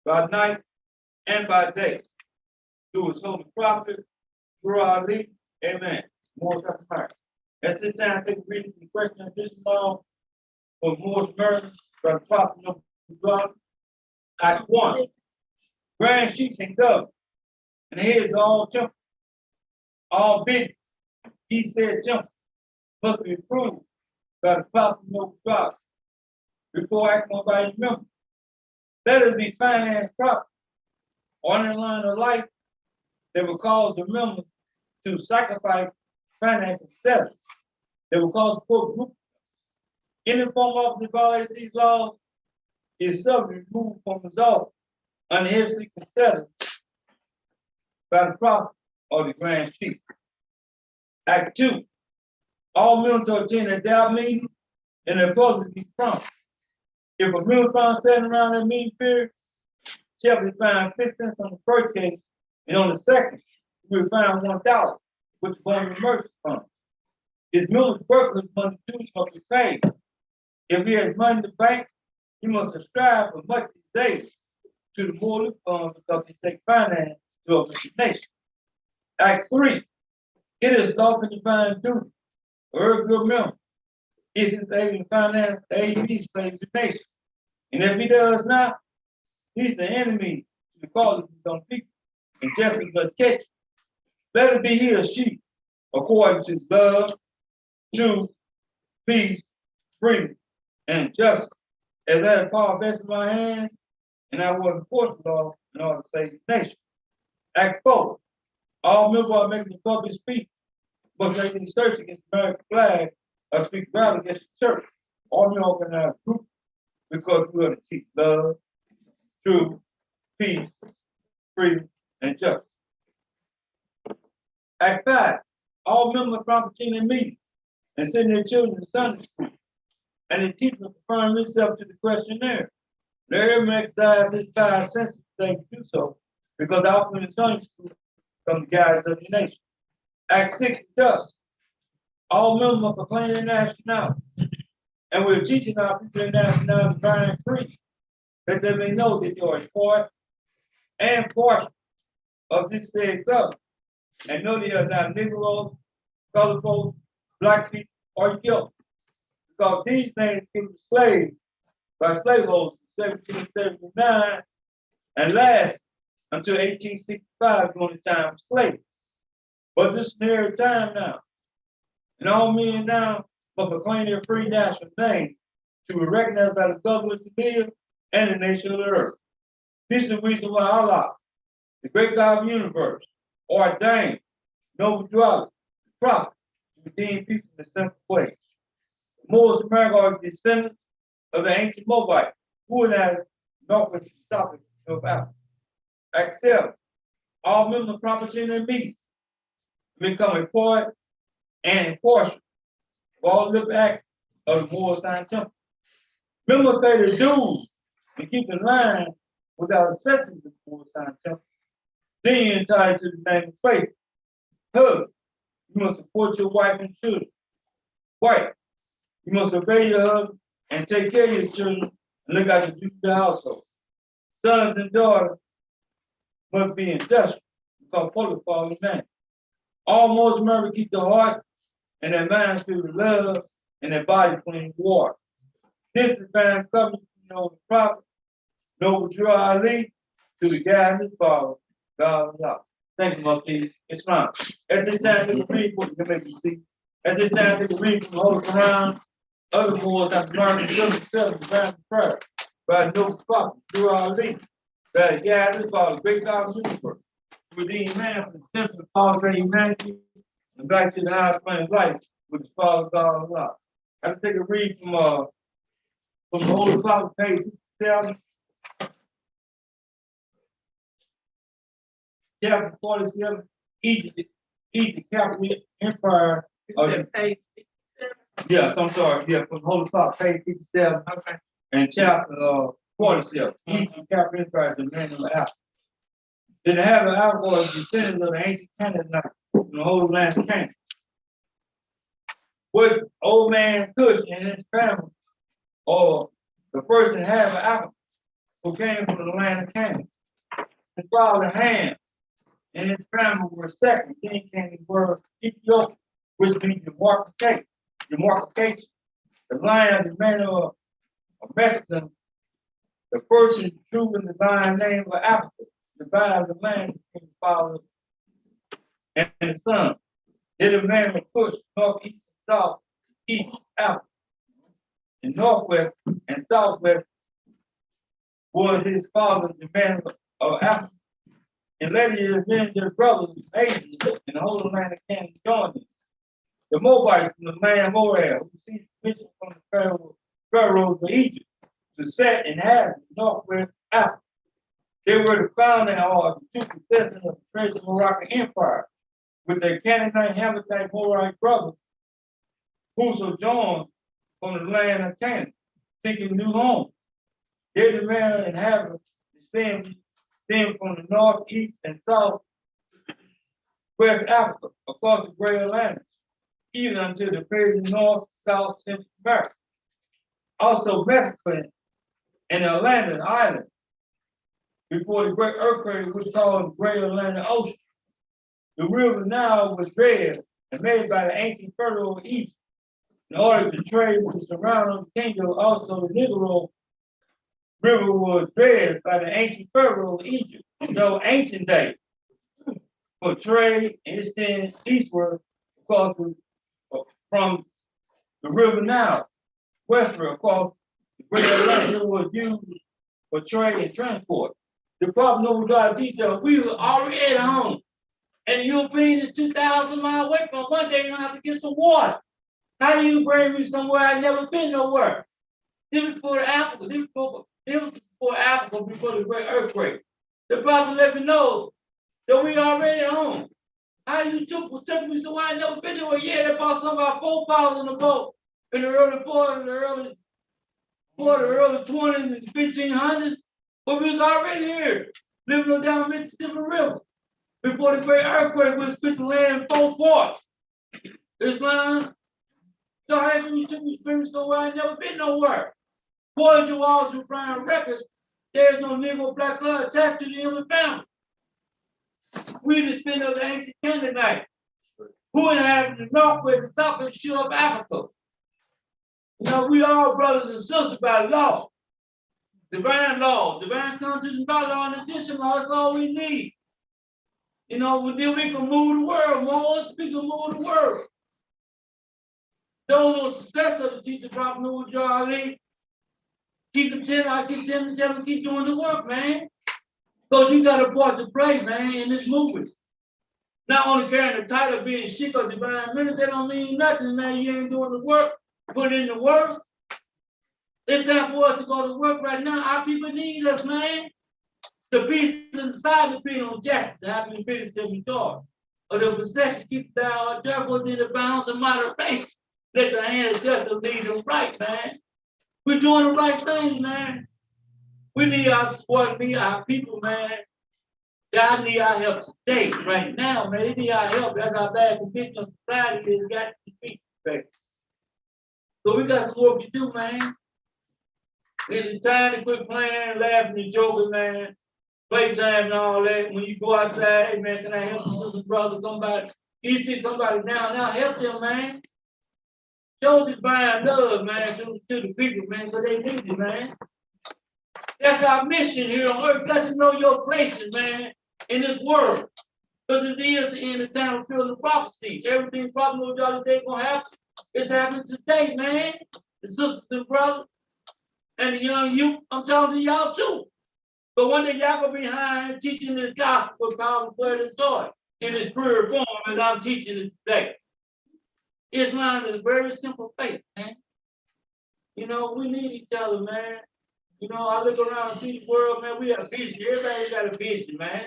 by night and by day, through his holy prophet, through our lead. Amen. More customary. At this time, take a reading from the question of this law for Moore's murder by the prophet of God. Act 1. Grand sheets and doves, and the heads are all temple, all big. He said temple must be approved by the prophet of God. Before acting on by his members, let us be financed proper on the line of life that will cause the members to sacrifice finance and settlement. That will cause the poor group. Any form of that violates these laws is subject to removed from his office under heavy considered by the prophet or the grand chief. Act 2. All members are attend a doubt meeting and they're supposed to be prompt. If a member found standing around that meeting period, shall be fined 50 cents on the first case, and on the second, we will find $1, which is going to the emergency fund. His member's workers' money dues must be paid. If he has money in the bank, he must subscribe for much these days to the MOORISH fund because he takes finance to a nation. Act 3. It is lawful to find duty or a good member if he's able to finance the AED slaves the nation. And if he does not, he's the enemy to the cause of his own people. And justice must catch. Let it be he or she according to love, truth, peace, freedom, and justice. As I have power vested in my hands, and I will enforce the law in order to save the nation. Act 4. All members are making a public speech, must make any search against the American flag or speak loud against the church. All men organize groups because we are to teach love, truth, peace, freedom, and justice. Act 5. All members from attending meetings and sending their children to Sunday school, and the teacher confirm himself to the questionnaire. Let him exercise his 5 senses to do so, because often in Sunday school come the guides of the nation. Act 6. Thus, all members must proclaim their nationality, and we're teaching our people their nationality divine free, that they may know that they are a part and portion of this said government, and know they are not Negroes, colored folks, black people, or yellow, because these names came to slaves by slaveholders in 1779 and last until 1865 during the time of slavery. But this is near time now, and all men now must proclaim their free national name to be recognized by the government of the live and the nation of the earth. This is the reason why Allah, the great God of the universe, ordained noble duality, the prophet, to redeem people in a simple way. Moors America are the descendants of the ancient Moabites, who are now northwest tropic of Africa. Act 7. All members of property in their meetings become a part and a portion of all the acts of the Moorish temple. Members pay their dues and keep in line without accepting the Moorish temple. Then you're entitled to the name of faith. Husband, you must support your wife and children. Wife, you must obey your husband and take care of your children and look out the the household. Sons and daughters must be industrious because public follow the name. All Moors America keep their heart and their minds filled with love and their body clean with water. This is found coming from the prophet, noble Ali, to the guy and his father, God and Allah. Thank you, my please. It's fine. At this time, they can read what you can make you see. At this time, they can read from the Holy Quran. Other Moors have learned to show themselves in grand prayer by the noble prophet, Ali, by the guy and his father, great God of the universe, to redeem man from the sins of poverty and humanity and back to the highest plane of life with his father, God and Allah. I can take a read from the Holy Prophet, page 57. Chapter 47, Egypt, capital empire. Yeah, I'm sorry. Yeah, from Holy Prophet, page 57. Okay. And chapter 47, Egypt, capital empire, the man of Africa. Then the habit of Africa was descendants of the ancient Canaanites from the whole land of Canaan. With old man Cush and his family, or the first inhabitant of Africa, who came from the land of Canaan. His father Ham and his family were second. Then came the word Ethiopia, which means demarcation. Demarcation. The line of the man of Mexican, the first and true and divine name of Africa, divided the land between the father and the son. Then the man was pushed northeast and south, east, Africa. And northwest and southwest was his father, the man of Africa. And later years, then their brothers, Asians, in the whole land of Canaan joined them. The Moabites from the land of Moab, who received permission from the pharaohs of Egypt to set and inhabit northwest Africa. They were the founding or the two possessors of the treasure Moroccan Empire, with their Canaanite, Habitate, Morite brothers, who sojourned from the land of Canaan, seeking new homes. They the man inhabitants stem from the north, east, and south west Africa, across the Great Atlantic, even unto the Persian North, South, Central America. Also Mexico and the Atlantic Island, before the great earthquake was called the Great Atlantic Ocean. The river Nile was dredged and made by the ancient pharaoh of Egypt in order to trade with the surrounding kingdom. Also the Negro River was dredged by the ancient pharaoh of Egypt in those ancient days for trade and extend eastward across from the river Nile, westward across the Great Atlantic. It was used for trade and transport. The problem we got to teach us, we were already at home. And the European is 2,000 miles away from one day, you're gonna have to get some water. How do you bring me somewhere I've never been nowhere? This was before Africa, this was before Africa, before the great earthquake. The prophet let me know that we already at home. How you took me somewhere I never been nowhere? Yeah, they bought some about 4,000 a boat in the early 40s, the early 20s and 1500s. But we was already here, living on down Mississippi River. Before the great earthquake, we split the land in 4 parts. Islam. So how come you took me somewhere I never been nowhere? According to all who find records, there's no Negro black blood attached to the human family. We descend of the ancient Canaanites, who inhabited the northwest and southwest shore of Africa. You know, we all brothers and sisters by law. Divine law, divine constitution by law, and addition law, that's all we need. You know, then we can move the world, more we can move the world. Those who are successful of the teacher prophet Noah Ali, keep telling them, keep doing the work, man. Because you got a part to play, man, in this movement. Not only carrying the title of being sheik or divine minister, that don't mean nothing, man. You ain't doing the work, put in the work. It's time for us to go to work right now. Our people need us, man. The peace of society depends on justice, the happy business that we thought. Or the possession keeps down, therefore, in the bounds of moderation. Let the hand of justice lead them right, man. We're doing the right things, man. We need our support, need our people, man. God need our help today, right now, man. They need our help. That's how bad condition of society is. Got to be baby. So we got some work to do, man. It's time to quit playing, laughing, and joking, man. Playtime and all that. When you go outside, hey, man, can I help a sister, brother, somebody? You see somebody now help them, man. Show divine love, man, to the people, man, because they need it, man. That's our mission here on earth. Got to know your places, man, in this world. Because it is the end of time of fulfilling prophecy. Everything probably with y'all today gonna happen. It's happening today, man. The sisters and brothers and the young youth, I'm talking to y'all too. But one day y'all gonna be behind teaching this gospel with power and blood and sword in this pure form as I'm teaching it today. Islam is a very simple faith, man. You know, we need each other, man. You know, I look around and see the world, man. We have a vision. Everybody got a vision, man.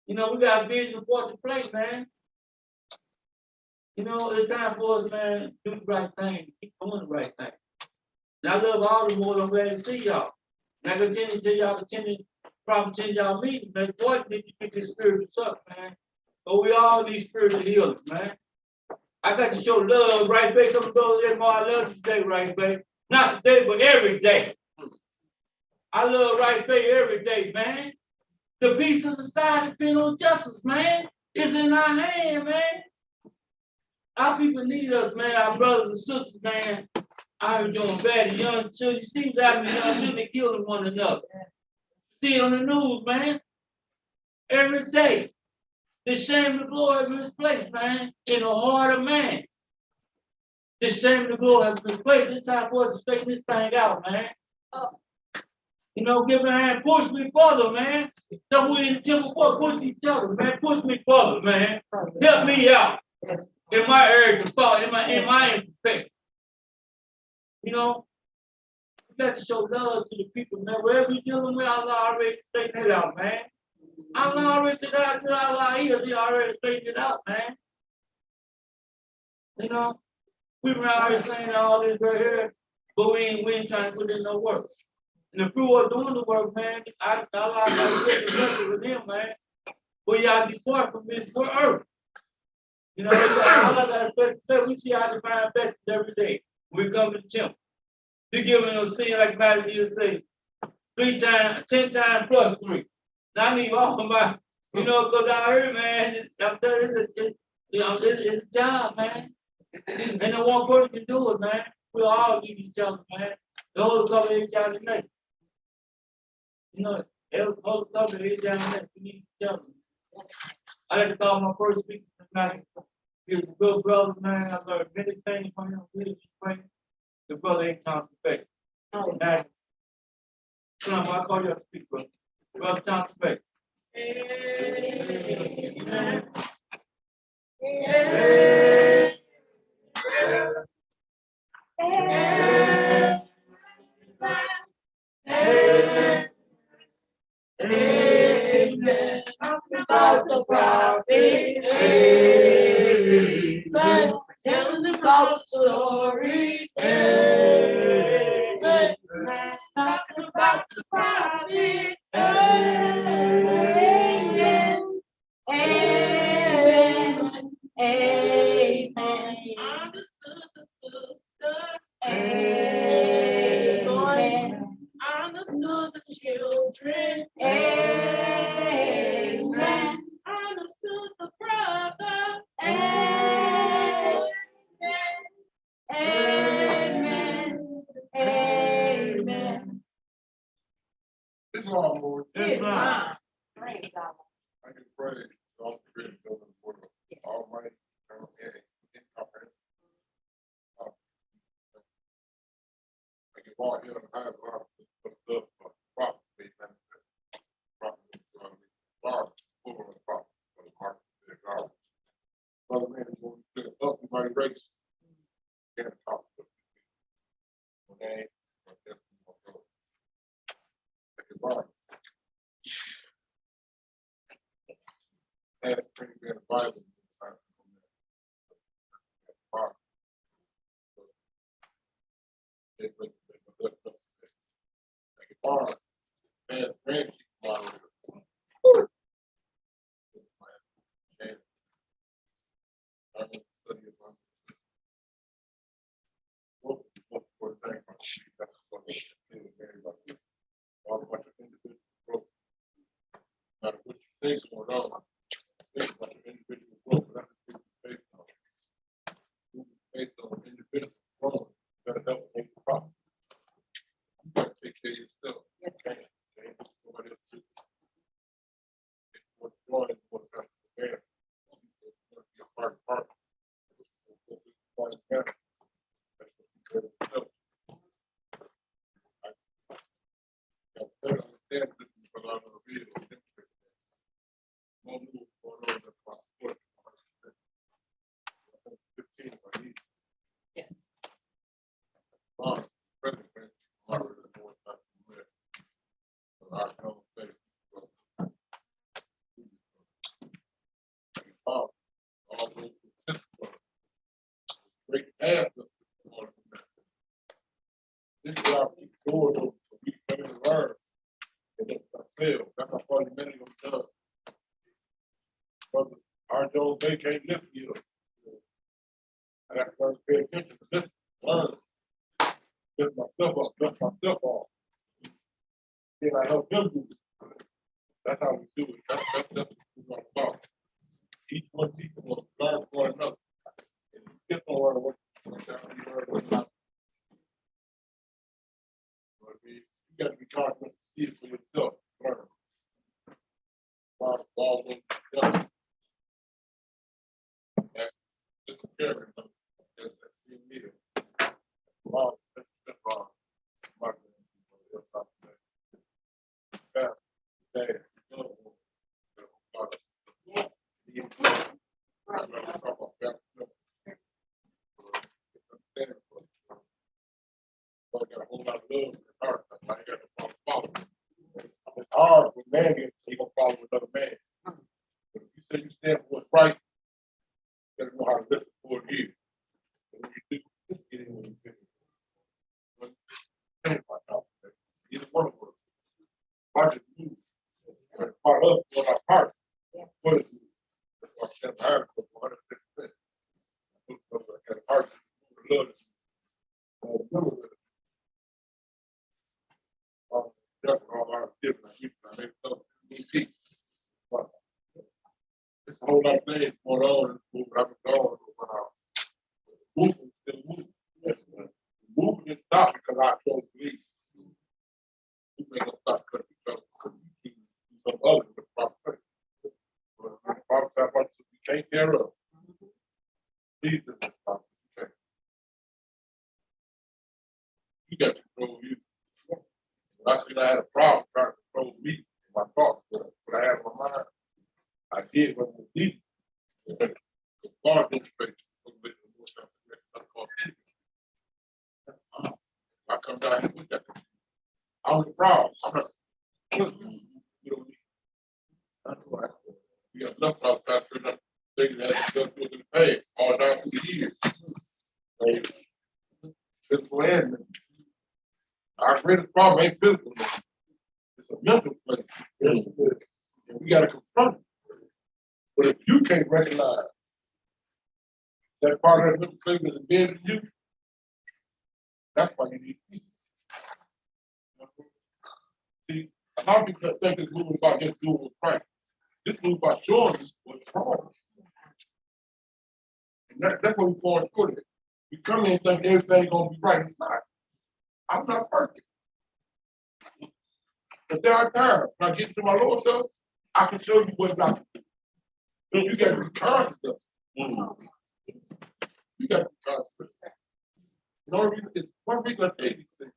You know, we got a vision for the place, man. You know, it's time for us, man, to do the right thing, keep doing the right thing. And I love all the more. I'm glad to see y'all. And I continue to tell y'all, probably attend y'all meetings, man. Boy, need to get this spiritual stuff, man. But we all need spiritual healing, man. I got to show love, right, babe? Come to those there more. I love you today, right, babe? Not today, but every day. I love right pay every day, man. The peace of society depends on justice, man. It's in our hand, man. Our people need us, man. Our brothers and sisters, man. I'm doing bad. The young children, you see that the young children killing one another. See it on the news, man. Every day. The shame of the Lord has been misplaced, man. In the heart of man. The shame of the Lord has been placed. It's time for us to straighten this thing out, man. You know, give a hand, push me further, man. So we in the temple for push each other, man. Push me further, man. Help me out. In my area to fall, in my imperfection. You know, you got to show love to the people, man. Wherever you're dealing with, Allah already straightened it out, man. Allah already did that to Allah ears, he already straightened it out, man. You know, we were out here saying all this right here, but we ain't trying to put in no work. And if we were doing the work, man, Allah got to work with him, man. But y'all depart from this earth. You know, Allah got to we see our divine blessings every day when we come to the temple. He giving us sin like Matthew say, 3 times, 10 times plus 3. Now I need all of my, you know, because I heard, man, it's a job, man. And no one person can do it, man. We all need each other, man. The Holy Cover is down the neck. You know, the Holy Cover is down the neck. We need each other. I like to call my first speaker tonight. He was a good brother, man. I learned many things from him. Really, the brother ain't Thomas Beck. Oh, now, I call you up to speak, brother. Brother Thomas Beck. Amen. Amen. Amen. Amen. Amen. Talking about the prophet. Amen. Telling about the story. Amen. Talking about the prophet. Amen. Amen. Amen. Understood the sister. Amen. Understood the children. Amen. Understood the brother. Amen. Amen. Amen. It's all, Lord. It's mine. Praise God. I can pray. All spirit of the Lord, Almighty, eternal, and incomprehensible. I give all here on the high love for the love of the prophet, and the prophet, far full of the prophet, for the heart of their God. Brother, man, is going to up in my race. Can't talk to them. Okay, but that's what I'm going to go. Thank you, Lord. Last spring, we had a Bible. Thank you, Lord. Man, grand moderator. All a bunch of individual growth. No matter what you think or know, think about your individual growth. That's what based on. Based on individual growth, you gotta help make the problem. You gotta take care of yourself. Yes. Okay? Nobody else do. What's going on, what's going to prepare. It's going to be a part. That's what you better yourself. I better understand this because I'm going to read it. More move going on than my sport. 15 I need. Yes. President, moderate the board, not the mayor. I don't think. All those who sit for great path of this is what I keep doing over so we can learn. And if I fail, that's how far many of them done. Brother, our Joe, they can't lift you. I have to learn to pay attention to this, learn. Lift myself up, dust myself off. Then I help them do it. That's how we do it. That's what we're all about. Each one teacher will learn for another. And you just don't learn what you learn what's not. But you got to be confident to see it for yourself. Learn. All those together. That's the parent. That's the leader. Wow, that's wrong. It's hard when man gets, he gonna follow another man. But if you say you stand for what's right, you gotta know how to listen for it here. And when you do, just get in when you finish. Either one of us. Part of you, part of what our part. What is it? That's why I said I have 100%. I got a heart to love it. All our different people, I mean, so it's a whole lot of things going on. Moving up and down. Moving still moving. Moving didn't stop because I chose to leave. You may not stop because you do some other with proper place. But the proper stuff you can't care of. These are the proper things. You got to control you. I said I had a problem trying to control me and my thoughts, but what I had in my mind, I did when it was deep. The bar demonstrates I come down here with that. I'm the problem. I'm not. You know me. That's what I said. We got enough problems after enough things that have to go through the pay all down through the years. Physical and our greatest problem ain't physical. It's a mental place. And we got to confront it. But if you can't recognize that part of that mental place is embedded in you, that's why you need peace. See, a lot of people think this movement about just doing what's right. This movement about showing you what's wrong. And that's what we fall short of. We come in and think everything's gonna be right. It's not. I'm not perfect. But there are times when I get to my Lord self, I can show you what's not. So you got to be conscious of it. You got to be conscious of it. It's one reason I tell you these things.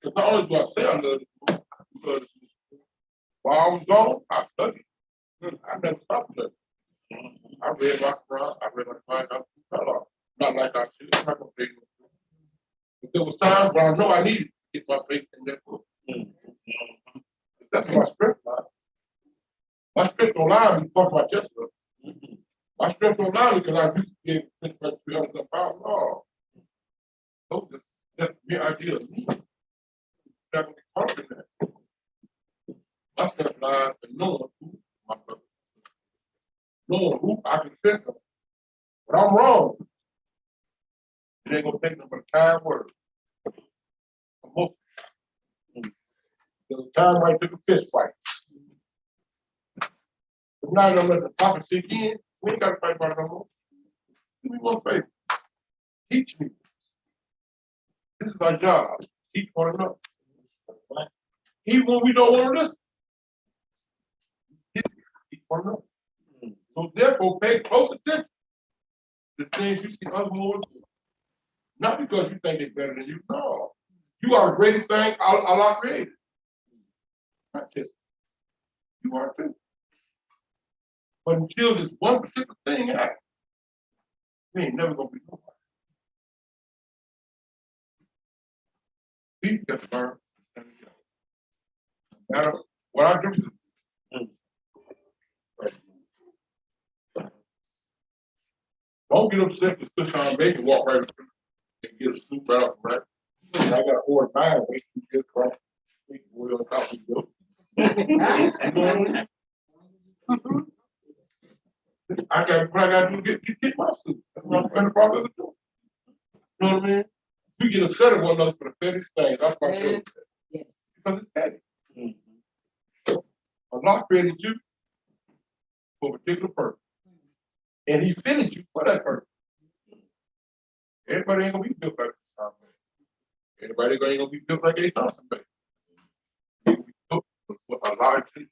Because not only do I say I love this book, I love this book. While I was gone, I studied. I never stopped studying. I read my Quran, I read my Bible, not like I should. I'm not going to pay no. But there was times when I know I needed to get my faith in that book. That's my strength line. My strength don't lie me talking about Jessica. My strength don't lie me because I used to get 300 pounds. No, that's the idea of me. Not going to be confident in that. My strength lies in knowing who my brother is. Knowing who I can depend on. But I'm wrong. It ain't going to take them but a kind word. There's a time when I took a fist fight. I'm not gonna let the topic sink in. We ain't gotta fight about it no more. Do me one favor. Teach me. This is our job. Teach one another. Even when we don't want to listen. Teach one another. So therefore, pay close attention to the things you see other more do. Not because you think it's better than you. No. You are the greatest thing Allah created. Not just you are too. But until this one particular thing happens, we ain't never gonna be nobody. Deep just learn. No matter what I do. Don't get upset to push on make and walk right up and get a scoop right off the right. I got a horde of mine, wait to get across. We on top of the I got to get my suit. That's what I'm in the process of doing. You know what I mean? We get upset at one another for the petty things. That's my joke. Yes. because it's petty. Mhm. Allah created you for a particular purpose. And he finished you for that purpose. Everybody ain't gonna be built like a Everybody ain't gonna be built like a Johnson baby. You be built with a lot of things.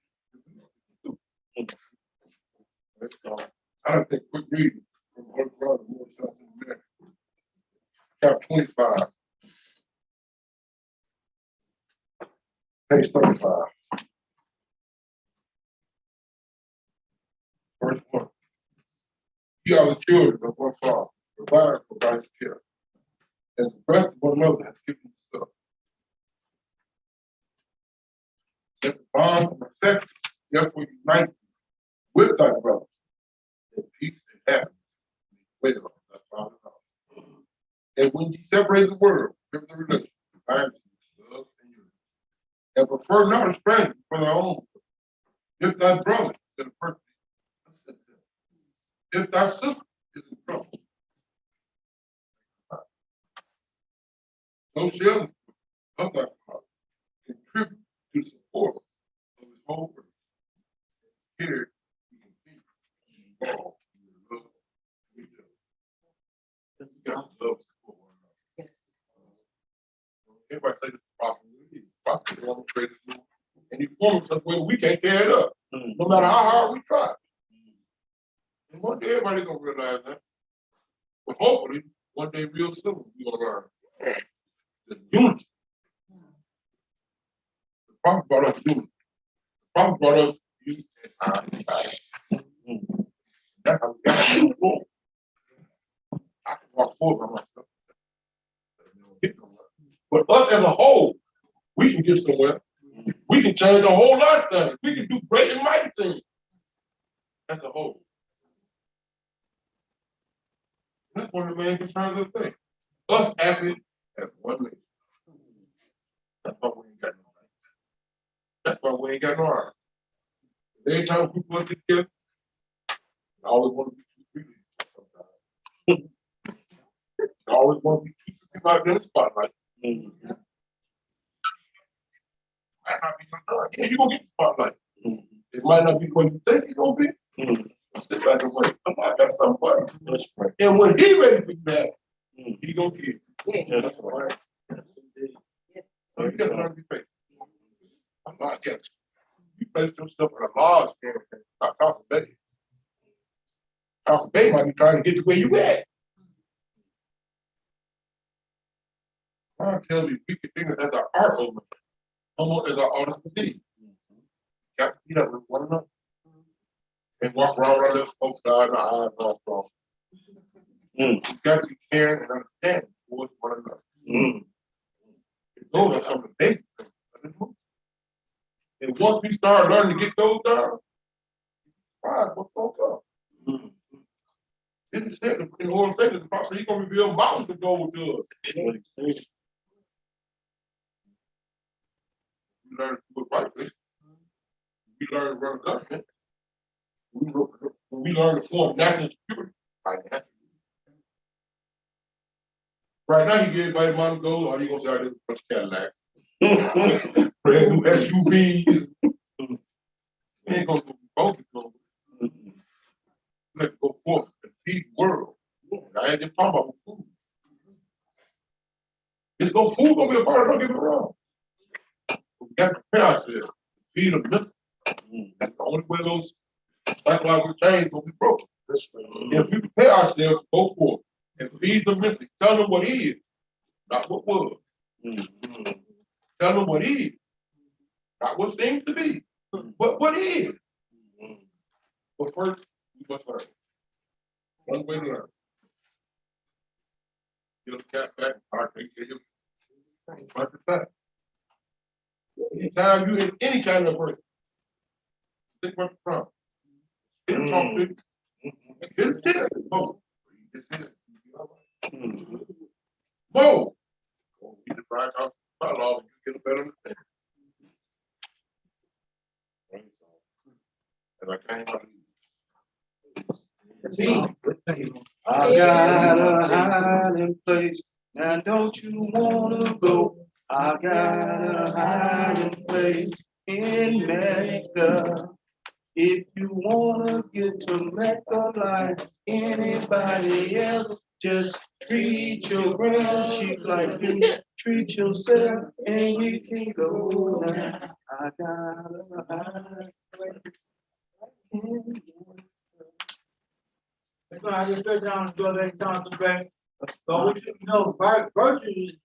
I take a quick reading from Holy Father, Moorish in America. Chapter 25. Page 35. Verse 1. Ye are the children of one father, provide for Christ's care. As the breast of one mother has given himself. Let the bond of affection therefore unite you with thy brother. In peace and happiness. Wait a minute, that's all it is. And when ye separate the world from the religion, find love and unity. And prefer not a stranger for thy own. If thy brother is in person, if thy sister is in trouble, so shall of thy father contribute to the support of his whole work. Here we can see all in love of each other. You got to love support one another. Yes. Everybody say this prophet is prophet is one of the greatest movers. And he formed such a way we can't tear it up. No matter how hard we try. And one day everybody's gonna realize that. But hopefully, one day real soon, we're gonna learn the unity. The prophet brought us unity. The prophet brought us unity and I. That's how we got to move forward. I can walk forward by myself. But us as a whole, we can get somewhere. We can change a whole lot of things. We can do great and mighty things as a whole. That's one of the main concerns of the thing. Us acting as one nation. That's why we ain't got no rights. That's why we ain't got no arms. Every time people get together, they always want to be too greedy. They always want to be too people out there in the spotlight. Might not be your turn. Yeah, you're gonna get the spotlight. It might not be what you think you're gonna be. Sit back and wait. I got something for you. And when he ready for that, he gonna get it. Yeah. That's right. So you gotta learn to be patient. I'm not against you. You place yourself in a large area. Not Council Bay. Council Bay might be trying to get you where you at. I'm telling you, we can think of it as our art over. Almost as our artist can be. Got to be that with one another. And walk around our little folks down the eyes off from. You got to be caring and understanding towards one another. Those are some of the basic things. And once we start learning to get those down, what's going to come? It's said in the Lord said, the prophet, he's going to reveal mountains of gold to us. We learn to do it right way. We learn to run a government. We learn to form national security. Right now, you get everybody money gold, or you gonna say, "I just bunch of Cadillacs, brand new SUVs." You ain't gonna go both of them. You have to go forth and feed the world. I ain't just talking about food. It's no food gonna be a part of it, don't get me wrong. We got to prepare ourselves, feed them mental. That's the only way those psychological chains will be broken. If we prepare ourselves, go forth and feed them mentally, tell them what is, not what was. Tell them what is, not what seems to be, but what is. But first, we must learn. One way to learn. Get a cat back, I take care of you. Anytime you in any kind of break, think about the problem. Didn't talk to you. Didn't tell you. Oh, you just said it. Whoa. You just try to talk about law and you get a better understanding. And I can't I got a hiding place. Now don't you wanna go? I got a hiding place in Mecca. If you wanna get to Mecca like anybody else, just treat your friendship like you treat yourself, and we can go now. I got a hiding place in Mecca. That's why I just sit down and go there and concentrate. So we should know virtue is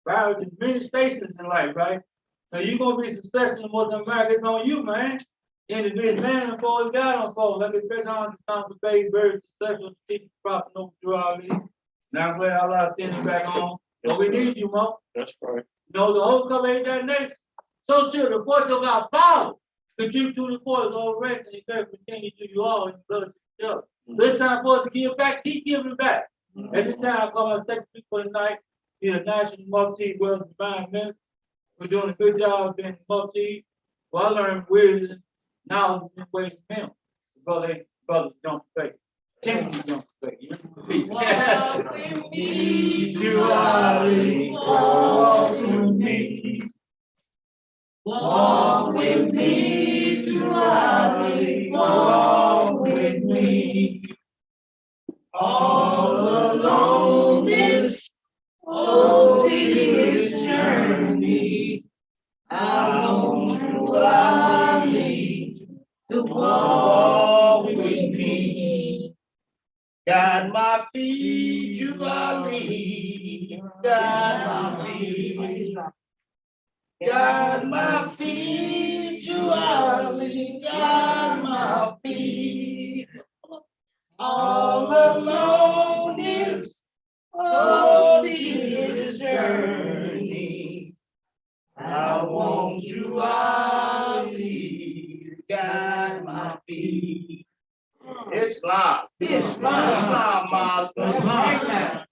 there's many stations in life, right? So you're gonna be successful in North America, it's on you, man. And to be a man before God on folks, like it's been on to concentrate, very successful, keep the prophet no through all these. Now where Allah send you back on. But we need you, Mo. That's right. You know, the whole color ain't that nation. So sure, the voice of our power. Contribute to the voice of all rest and encourage continue to you all and blood to each other. So it's time for us to give back, keep giving back. At this time, I call my secretary for the night, be a national multi-world divine minister. We're doing a good job being multi. Well, I learned wisdom, knowledge, and ways from him. Brothers don't faith. Timothy don't faith. Walk with me, You are the walk with me. Walk with me throughout the walk with me. All along this tedious journey, I want you, Ali, to walk with me. Guide my feet, you are lead. Guide my feet. Guide my feet, you are lead. Guide my feet. All alone this tedious journey. I want you, Ali, guide my feet. Islam. Islam, Muslim. Right now.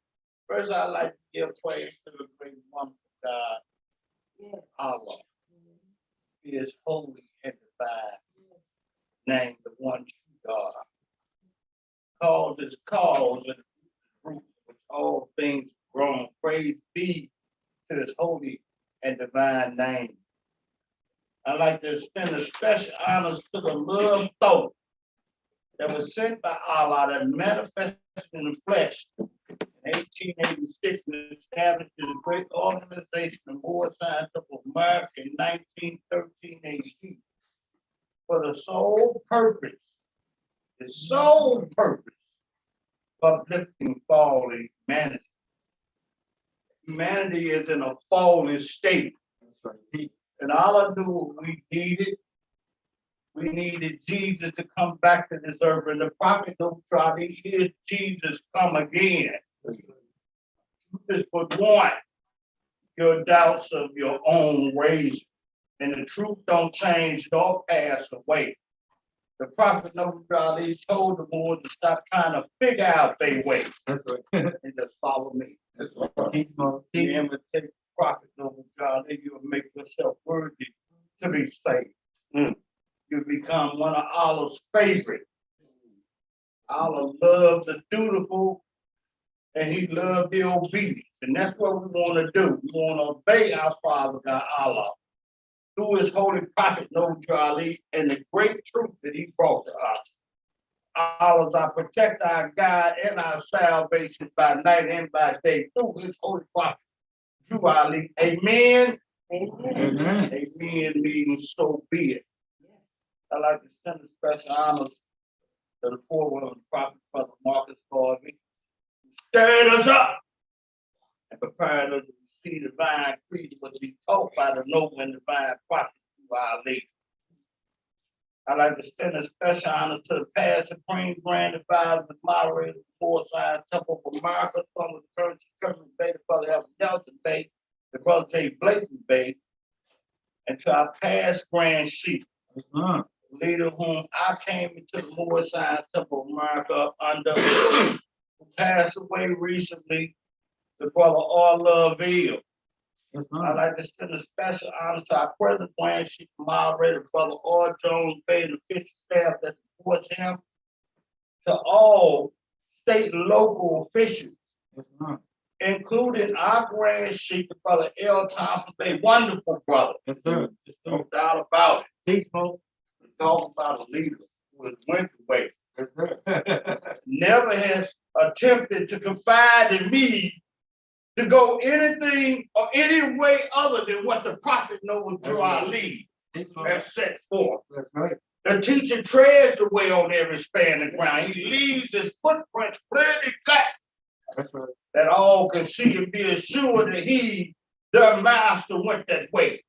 First, I'd like to give praise to the great one of God, Allah. He is holy and divine. Name the one true God. Cause is cause and root which all things grown. Praise be to his holy and divine name. I'd like to extend a special honors to the love thought that was sent by Allah that manifested in the flesh in 1886 and established this great organization, the Moorish Science of America in 1913 AD for the sole purpose of uplifting fallen humanity. Humanity is in a fallen state. And Allah knew what we needed. We needed Jesus to come back to this earth. And the prophet Deuteronomy is Jesus come again. This but one, your doubts of your own ways. And the truth don't change nor pass away. The prophet Deuteronomy told the Lord to stop trying to figure out their way. And just follow me. You imitate the prophet Deuteronomy, you'll make yourself worthy to be saved. You become one of Allah's favorites. Allah loved the dutiful and he loved the obedient. And that's what we want to do. We want to obey our Father God Allah through his holy prophet Deuteronomy and the great truth that he brought to us. Allah is our protect, our guide, and our salvation by night and by day through his holy prophet Deuteronomy. Amen. Amen. Amen means so be it. I'd like to send a special honor to the forward of the prophet, Brother Marcus Garvey, who stirred us up and prepared us to receive the divine creed, which he taught by the noble and divine prophet to our leader. I'd like to send a special honor to the past Supreme Grand Advisor, the moderator of the Moorish Science Temple of America, from the current Kirkland Bay, the Brother Alvin Nelson Bay, the Brother J. Blakely Bay, and to our past Grand Chief. Leader whom I came into the Moorish Science Temple of America under, who passed away recently, the Brother R. Lovell. I'd like to send a special honor to our present Grand Chief Moderator, Brother R. Jones Bay, and the official staff that supports him, to all state and local officials, including our grand sheik, brother L. Thompson, a wonderful brother. Yes, sir. No doubt about it. Teach folks. We talk about a leader who has went away. Yes, sir. Never has attempted to confide in me to go anything or any way other than what the prophet Noah Drew our lead has set forth. That's right. The teacher treads the way on every span of ground. He leaves his footprints clearly cut That's right. that all can see and be assured that he, their master, went that way.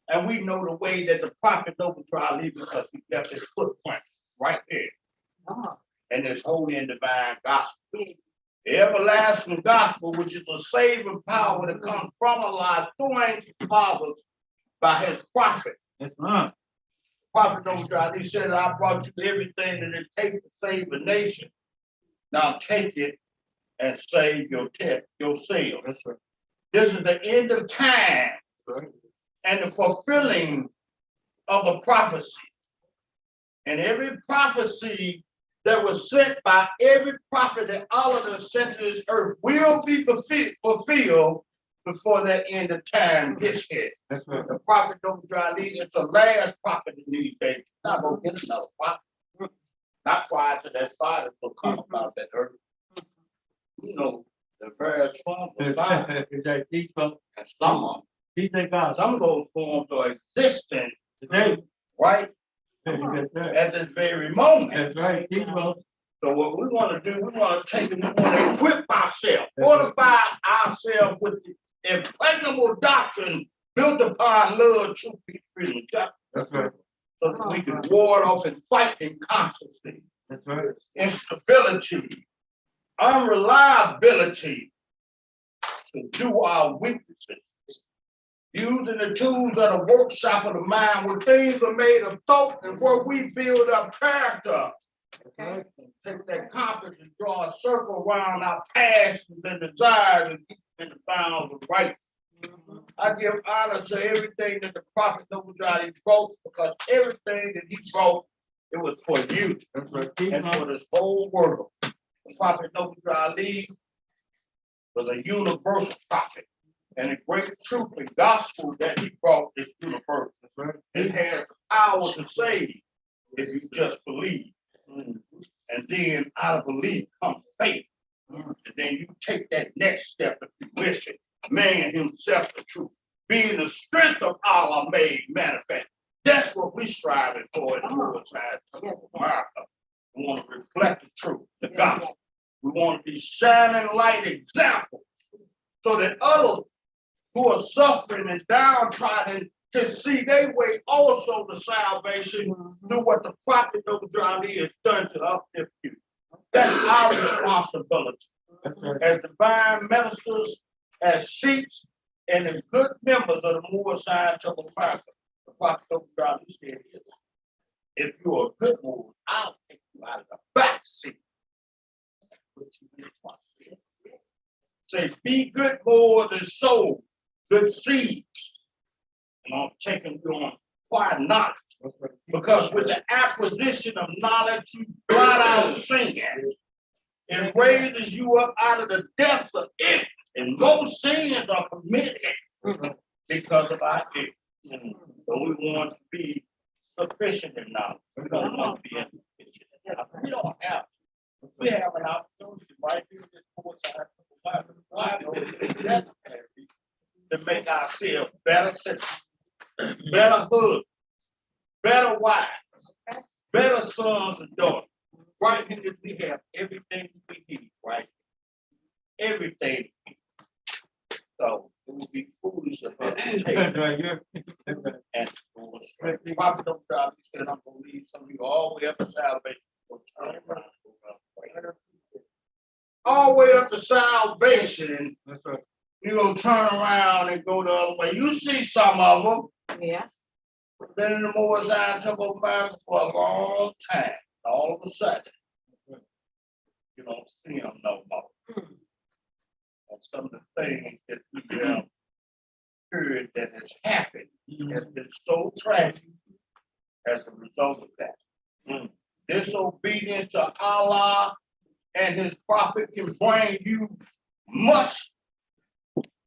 And we know the way that the prophet Noah Drew our lead because he left his footprint right there. And this holy and divine gospel. The everlasting gospel, which is a saving power that comes from Allah through ancient fathers by his prophet. Yes, ma'am. Prophet Noah, he said, I brought you everything that it takes to save a nation. Now take it and save yourself. That's right. This is the end of time Right. and the fulfilling of a prophecy. And every prophecy that was sent by every prophet that Allah has sent to this earth will be fulfilled before that end of time gets here. That's right. The prophet Noah is the last prophet in these days. Not gonna get another prophet. Not prior to that fire will come about that earth. You know, the various forms of fire, Is that teach folks? and some of Teach their God. some of those forms are existing Today. right Yes, sir. at this very moment. That's right. Teach folks. So what we want to do, we want to take and we want to equip ourselves, fortify ourselves with the impregnable doctrine built upon love, truth, peace, freedom, justice, That's right. so that we can ward off and fight in constancy, That's right. instability, unreliability to do our weaknesses. Using the tools of the workshop of the mind where things are made of thought and where we build up character. That's right. Take that compass and draw a circle around our passions and desires and keep them in the bounds of right. I give honor to everything that the prophet Noah wrote because everything that he wrote, it was for you That's right. Teach and folks. for this whole world. The prophet Noah was a universal prophet. And the great truth and gospel that he brought is universal. That's right. It has the power to save if you just believe. And then out of belief comes faith. And then you take that next step if you wish it. Man himself the truth. Being the strength of Allah made manifest. That's what we're striving for in the Lord's side of America. We want to reflect the truth, the gospel. We want to be shining light example so that others who are suffering and downtrodden can see their way also to salvation through what the prophet Noah has done to uplift you. That's our responsibility That's right. as divine ministers, as sheep, and as good members of the Moorish Temple of America. The prophet Noah said this: if you're a good Moor, I'll take you out of the back seat. Put you in the front seat. Say, be good Moors and sow good seeds. And I'm taking you on quiet knowledge. Because with the acquisition of knowledge, you blot out sin. It raises you up out of the depths of it. And most sins are committed because of our ignorance. So we want to be sufficient in knowledge. We don't want to be insufficient in knowledge. We don't have to. We have an opportunity right here in this four-side to make ourselves better citizens, better husbands, better wives, better sons and daughters. Right here, we have everything we need, right? Everything. So it would be foolish of us to take That's right. You're- and go astray. Prophet don't try, he said, I'm gonna leave some of you all the way up to salvation. Go turn around, go around. All the way up to salvation, That's right. you're gonna turn around and go the other way. You see some of them. Yeah. Been in the Moorish Temple of America for a long time. All of a sudden, you don't see them no more. And some of the things that we have heard that has happened has been so tragic as a result of that. Disobedience to Allah and his prophet can bring you much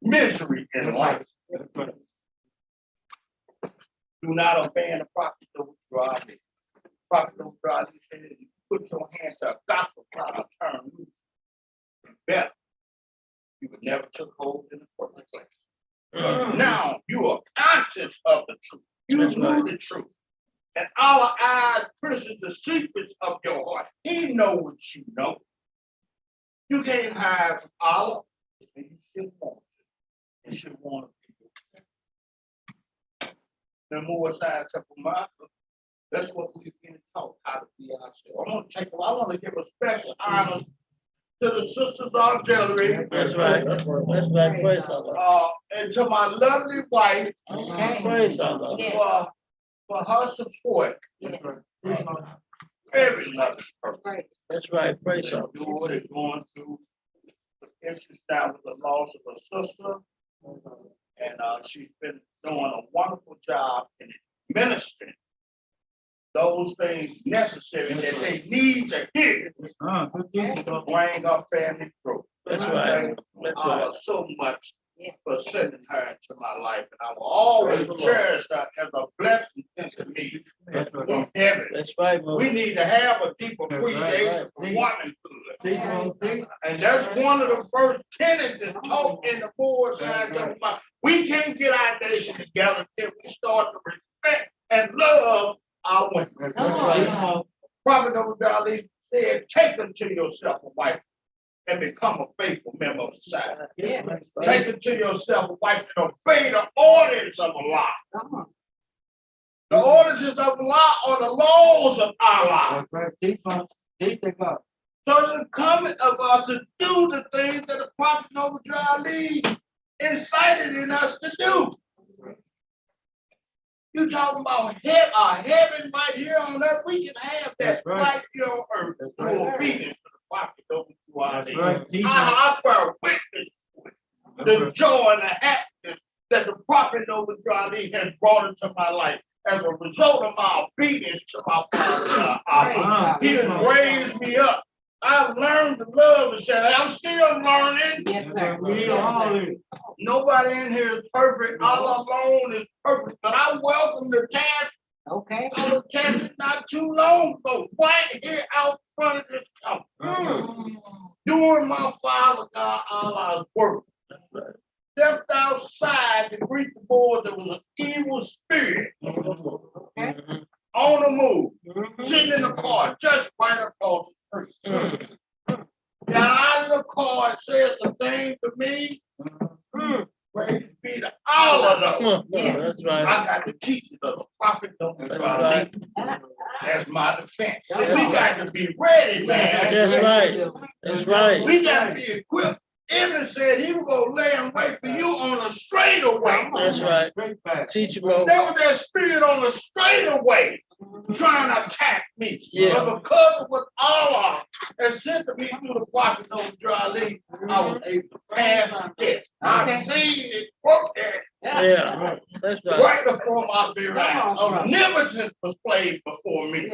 misery in life. Do not obey the prophet of God. Prophet of God, he said, if you put your hands to a gospel cloud, turn loose. Better. You would never took hold in the first place. Because now you are conscious of the truth. You knew the truth. And our eyes pierces the secrets of your heart. He know what you know. You can't hide from Allah. And you should want it. You should want it. The more side temple master. That's what we've been taught, how to be ourselves. I want to give a special honor to the Sisters Auxiliary. That's right. That's right. Praise Allah. And to my lovely wife. Praise Allah. For her support. Very loving person. That's right. Praise Allah. Going through the issues now with the loss of her sister. And she's been doing a wonderful job in ministering those things necessary that they need to hear to bring our family through. That's right. So much for sending her into my life, and I will always cherish her as a blessing to me from heaven. That's right. We need to have a deep appreciation for womanhood, and that's one of the first tenets that's taught in the board side of my. We can't get our nation together until we start to respect and love our women. Prophet Noble said, take unto yourself a wife and become a faithful member of society. Take unto yourself a wife and obey the orders of Allah. The orders of Allah are the laws of Allah. So to come about to do the things that the Prophet Noble incited in us to do. You talking about heaven right here on earth? We can have that right here on earth through obedience to the prophet over to our day. I bear witness to it. The joy and the happiness that the prophet over Ali has brought into my life as a result of my obedience to my father. He has raised me up. I've learned to love and say, I'm still learning. Yes, sir. Nobody in here is perfect. Allah alone is perfect. But I welcome the task. Okay. I was tested not too long ago, right here out front of this company. Doing my Father God Allah's work. Stepped outside to greet the board. There was an evil spirit. Okay. On the move. Sitting in the car, just right across the street. Got out of the car and said some things to me. Praise be to all of them. That's right. I got the teachings of the prophet. That's my defense. So we got to be ready, man. That's right. That's right. We got to be equipped. Ibn said he was going to lay and wait for you on the straightaway. That's right. Teachable. There was that spirit on the straightaway trying to attack me. Yeah. But because of what Allah has sent to me through the prophet Ali, I was able to pass the test. I've seen it work there. Yeah. That's right. Right before my very eyes. Omnipotence was played before me.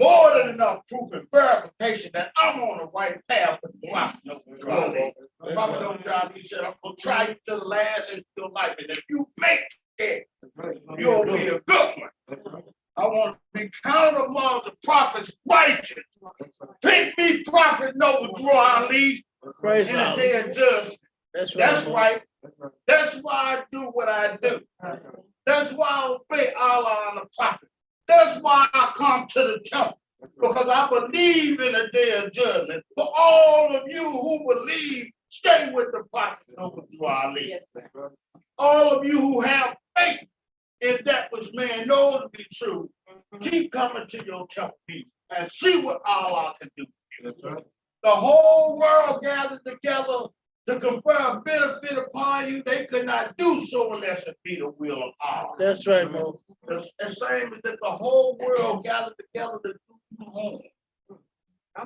More than enough proof and verification that I'm on the right path with the prophet Ali. The prophet Ali said, I'm going to try you to the last in your life. And if you make it, you'll be a good one. I want to be counted among the prophets righteous. Pick me, prophet Noble Ali, Praise in the Allah. day of judgment. That's right. That's right. That's why I do what I do. That's why I obey Allah and the prophet. That's why I come to the temple. Because I believe in the day of judgment. For all of you who believe, stay with the prophet Noble Ali. Yes, sir. All of you who have faith in that which man knows to be true, keep coming to your temple and see what Allah can do. The whole world gathered together to confer a benefit upon you. They could not do so unless it be the will of Allah. That's right, Mo. The same as that the whole world gathered together to do you harm.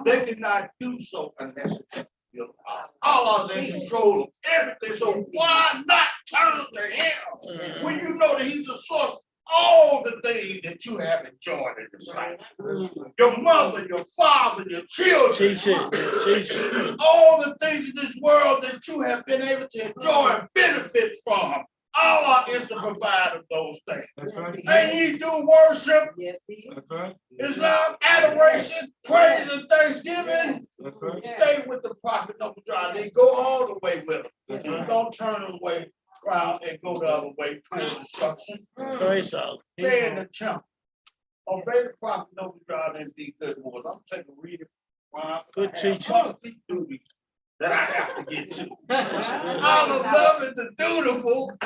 They could not do so unless it be the will of Allah. Allah's in control of everything. So why not turn to him when you know that he's the source of all the things that you have enjoyed in this life. Your mother, your father, your children. Teach it, teach it. All the things in this world that you have been able to enjoy and benefit from. Allah is the provider of those things. That's right. And He do worship, Yes, he is. That's right. Islam, adoration, praise, and thanksgiving. That's right. Stay with the Prophet Noble They go all the way with him. That's You right. don't turn away, crown, and go the other way towards destruction. Praise God. Stay in the temple. Obey the Prophet Noble and be good Lord. I'm taking a reading. Good teaching. Monthly duties that I have to get to. I'm a loving the dutiful.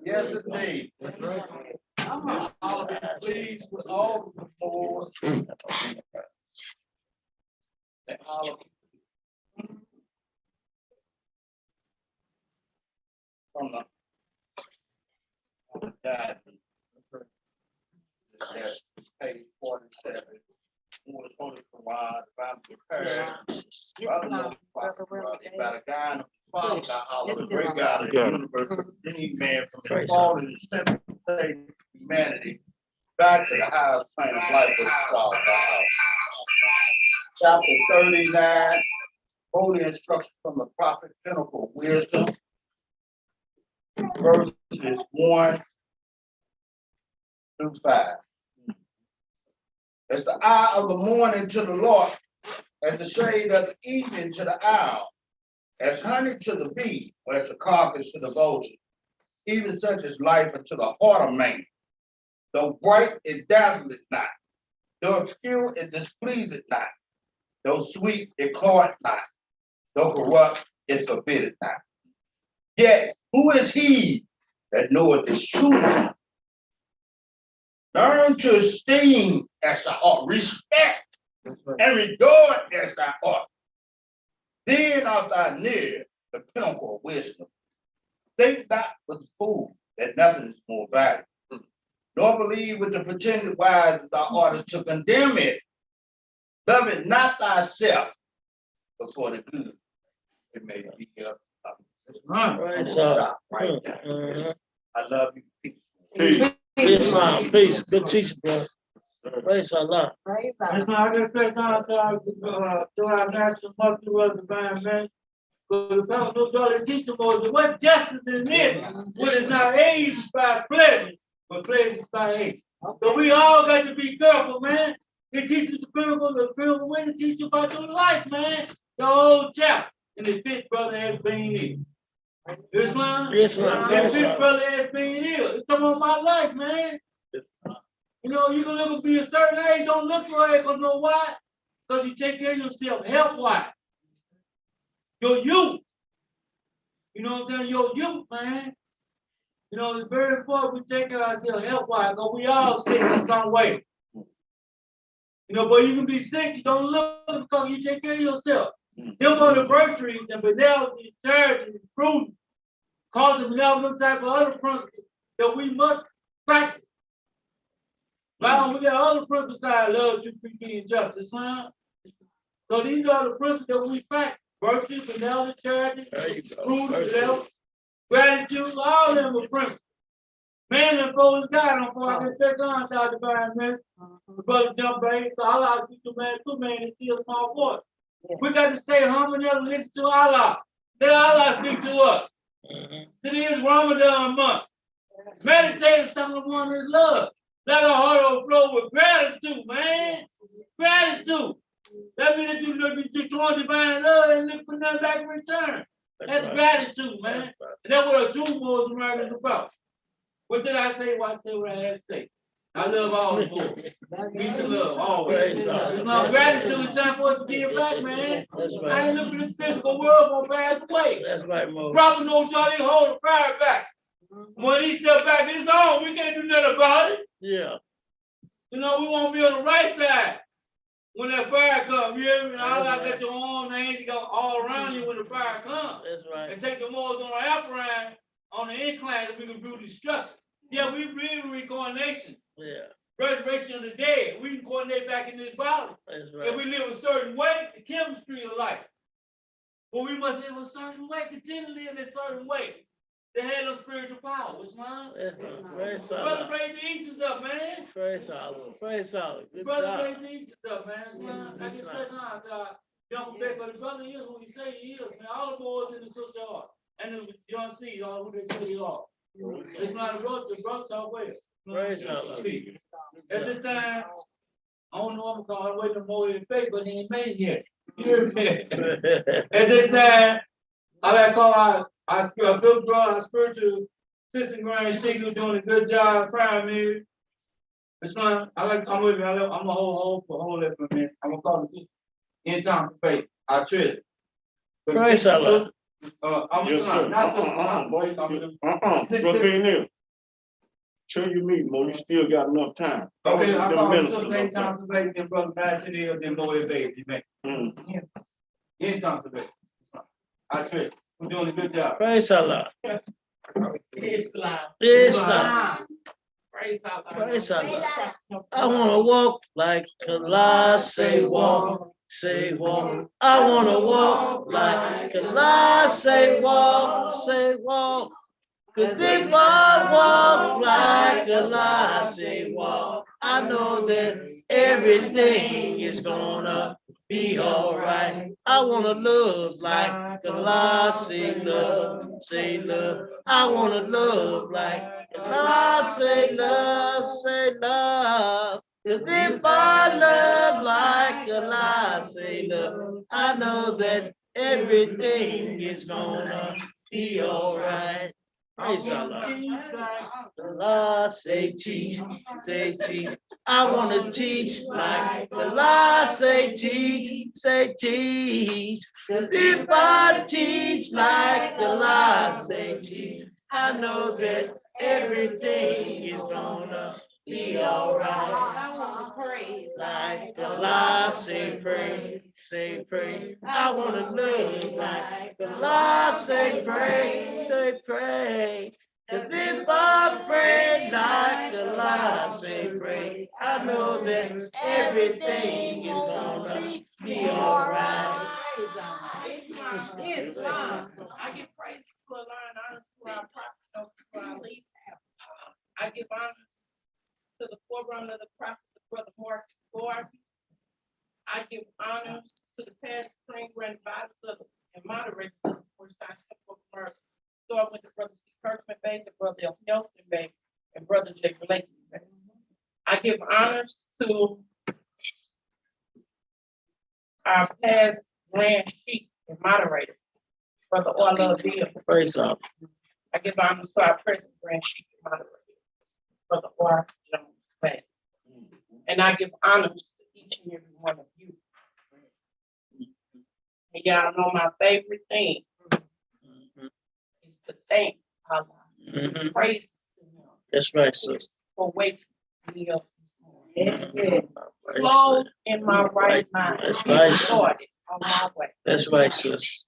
Yes, indeed. That's right. I'll be pleased with all of the Lord. And all of from the guide. That's page 47. Who was holy Quran, if I'm prepared. About a guy in the father, Allah, a great God of the universe, any man from his fallen and sinful state of humanity back to the highest plane of life with God. Chapter 39, holy instruction from the prophet, pinnacle wisdom. Verses 1 through 5. As the eye of the morning to the Lord, as the shade of the evening to the owl, as honey to the bee, or as the carcass to the vulture, even such is life unto the heart of man. Though bright, it dazzleth it not. Though obscure, it displeaseth not. Though sweet, it cloyeth not. Though corrupt, it forbiddeth not. Yet, who is he that knoweth this truth? Learn to esteem as thou art, respect and regard as thou art. Then art thou near the pinnacle of wisdom. Think not with the fool that nothing is more valuable, nor believe with the pretended wise that thou art to condemn it. Love it not thyself, but for the good. It may be up. That's right. Praise Stop God. right there. Mhm. I love you. Peace. Peace. Peace, man. Peace. Good teaching, bro. Praise Allah. Praise That's God. why I just said now to our national multi-world divine man. Because the Bible knows teacher Moses, what justice is this? What is not age by pleasure, but pleasure is by age. So we all got to be careful, man. It teaches the critical way to teach you about your life, man. The whole chapter. And it fits brother as being here. Islam? Islam, It fits Islam. brother as being here. It's talking about my life, man. You know, you can look and be a certain age, don't look your age, because know why? Because you take care of yourself health-wise. Your youth. You know what I'm saying? Your youth, man. You know, it's very important we take care of ourselves health-wise, because we all sick in some way. You know, but you can be sick, you don't look because you take care of yourself. Them are the virtues and benevolence, charity, and prudence, cause them them type of other principles that we must practice. Now we got other principles besides love, truth, peace, and justice, huh? So these are the principles that we practice. Virtue, benevolence, charity, There you go. prudence, Virtue. benevolence, gratitude, all of them are principles. Man and foe is God, on for I get back on to divine man. The brother jump right, so Allah speak to man, two man, and still small voice. We got to stay humble and listen to Allah. Let Allah speak to us. Mhm. It is Ramadan month. Meditate on the one that love. Let our heart overflow with gratitude, man. Gratitude. That means that you showing divine love and look for nothing back in return. That's right. gratitude, man. That's right. And that's what a true Muslim right is about. What did I say? Well, I said what I had to say. I love all the Muslims. Peace and love, always. Praise God. It's not gratitude, it's time for us to give back, man. That's I right. ain't looking at this physical world gonna pass away. That's right, Mo. Prophet knows y'all didn't hold the fire back. When he step back, it's on. We can't do nothing about it. Yeah. You know, we want to be on the right side when that fire comes. You hear me? And all I got your arm, hands, you go all around you when the fire comes. That's right. And take the moors on the alpine on the incline so we can do destruction. Yeah, we believe in reincarnation, Yeah. resurrection of the dead. We can coordinate back in this body. That's If right. we live a certain way, the chemistry of life. But we must live a certain way, continue to live a certain way. They had no spiritual power. What's mine? Praise Brother, Allah. raise the angels up, man. Praise Allah. Praise Allah. Good Brother, job. raise the angels up, man. That's mine. That's Yes, your sir. present God. Young back, but the brother is who he say he is, man. All the boys in the sister are. And the young seeds are who they say they are. It's not a brother, the brother talk well. Praise Allah. At this time, I don't know what I'm calling, I'm waiting more than faith, but he ain't made it yet. You hear me? At this time, I like to call our good brother, our spiritual assistant Grand Sheikh, doing a good job primary. It's fine. I'm with you. I'm gonna hold it for a minute. I'm gonna call the sister in time for faith. I trust. Praise Allah. I'm Yes, sir. Brother Neil. Show your meeting, Mo. You still got enough time. Okay, I Them call the ministers sister in up there. time for faith, then brother back to the then more baby, man. Mm. In time for faith. I trust. We're doing a good job. Praise Allah. Islam. Islam. Praise Allah. Praise Allah. I wanna walk like Allah, say walk, say walk. I wanna walk like Allah, say walk, say walk. Cause if I walk like Allah, say walk, I know that everything is gonna be alright. I wanna love like Allah, say love, say love. I wanna love like Allah, say love, say love. Cause if I love like Allah, say love, I know that everything is gonna be alright. Praise Allah. Allah, say teach, say teach. I wanna teach like Allah, say teach, say teach. 'Cause if I teach like Allah, say teach, I know that everything is gonna be alright. I want to pray. Like Allah, say pray, say pray. I wanna live like Allah, say pray, say pray. 'Cause if I pray like Allah, say pray, I know that everything is gonna be alright. Islam. I give praise to Allah and honor to our prophet, to our leader. I give honor to the forerunner of the prophet, Brother Marcus Gore. I give honor to the past supreme grand advisors of and moderators of the First Time Temple of America. So I went to Brother C. Kirkman Bay, to Brother L. Nelson Bay, and Brother J. Blakey Bay. I give honors to our past grand chief and moderator, Brother Orla Bill. Praise Allah. I give honors to our present grand chief and moderator, Brother R. Jones Bay. And I give honors to each and every one of you. And y'all know my favorite thing is to thank Allah. Mhm. Praise to him That's right, sister. for waking me up this morning. Praise Clothed God. in my right mind. That's and right. started on my way. That's right, sister.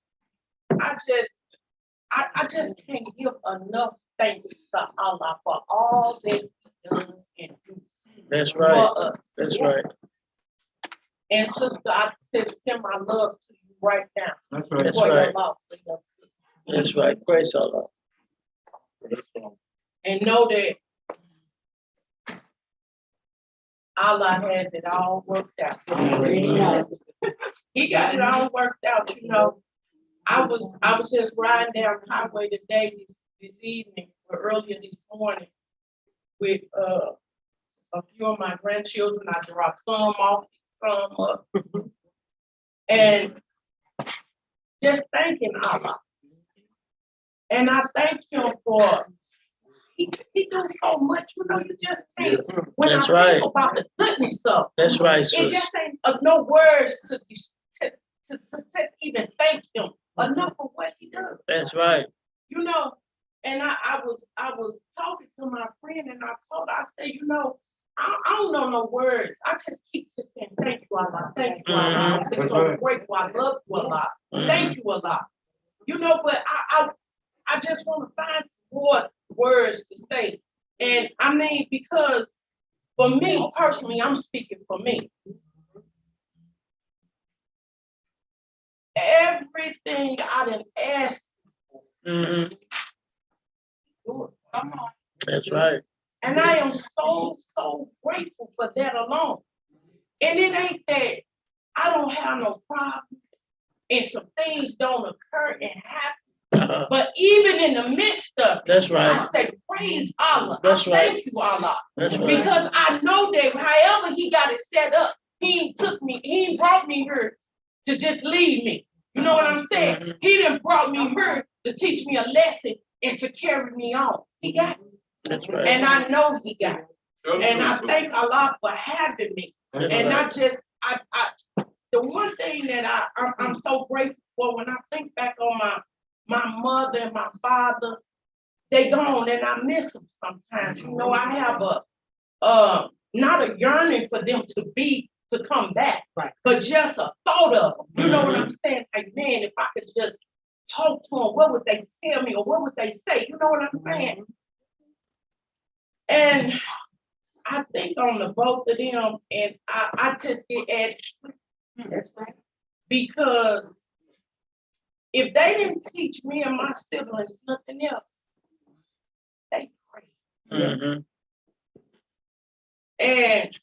I just can't give enough thanks to Allah for all that He does and do That's for right. us. That's right. And sister, I just send my love to you right now That's right. That's for your right. loss of your sister. That's right. Praise Allah. And know that Allah has it all worked out. He got it all worked out, you know. I was just riding down the highway today, this evening, or earlier this morning, with a few of my grandchildren. I dropped some off, some up, and just thanking Allah. And I thank Him for He do so much, you know. You just can't. When That's I right. think about the goodness of That's right, it, sister. just ain't no words to even thank Him enough for what He does. That's right. You know, and I was talking to my friend, and I told her, I said, you know, I don't know no words. I just keep just saying, thank you, Allah. Thank you, Allah. I'm just so grateful. I love you, Allah. Thank you, Allah. You know, but I just want to find some more words to say. And I mean, because for me personally, I'm speaking for me. Everything I done asked, Mhm. do it. Come on. That's right. And I am so grateful for that alone. And it ain't that I don't have no problem and some things don't occur and happen. But even in the midst of it, That's right. I say, praise Allah. That's I right. thank you, Allah. That's right. Because I know that however he got it set up, he ain't brought me here to just leave me. You know what I'm saying? He didn't brought me here to teach me a lesson and to carry me on. He got it. That's right. And I know he got it. And I thank Allah for having me. That's And right. not just, the one thing that I'm so grateful for when I think back on my mother and my father, they gone and I miss them sometimes. You know, I have not a yearning for them to come back, right, but just a thought of them. You know what I'm saying? Like, man, if I could just talk to them, what would they tell me or what would they say? You know what I'm saying? And I think on the both of them, and I just get extra. That's right. Because if they didn't teach me and my siblings nothing else, they pray. And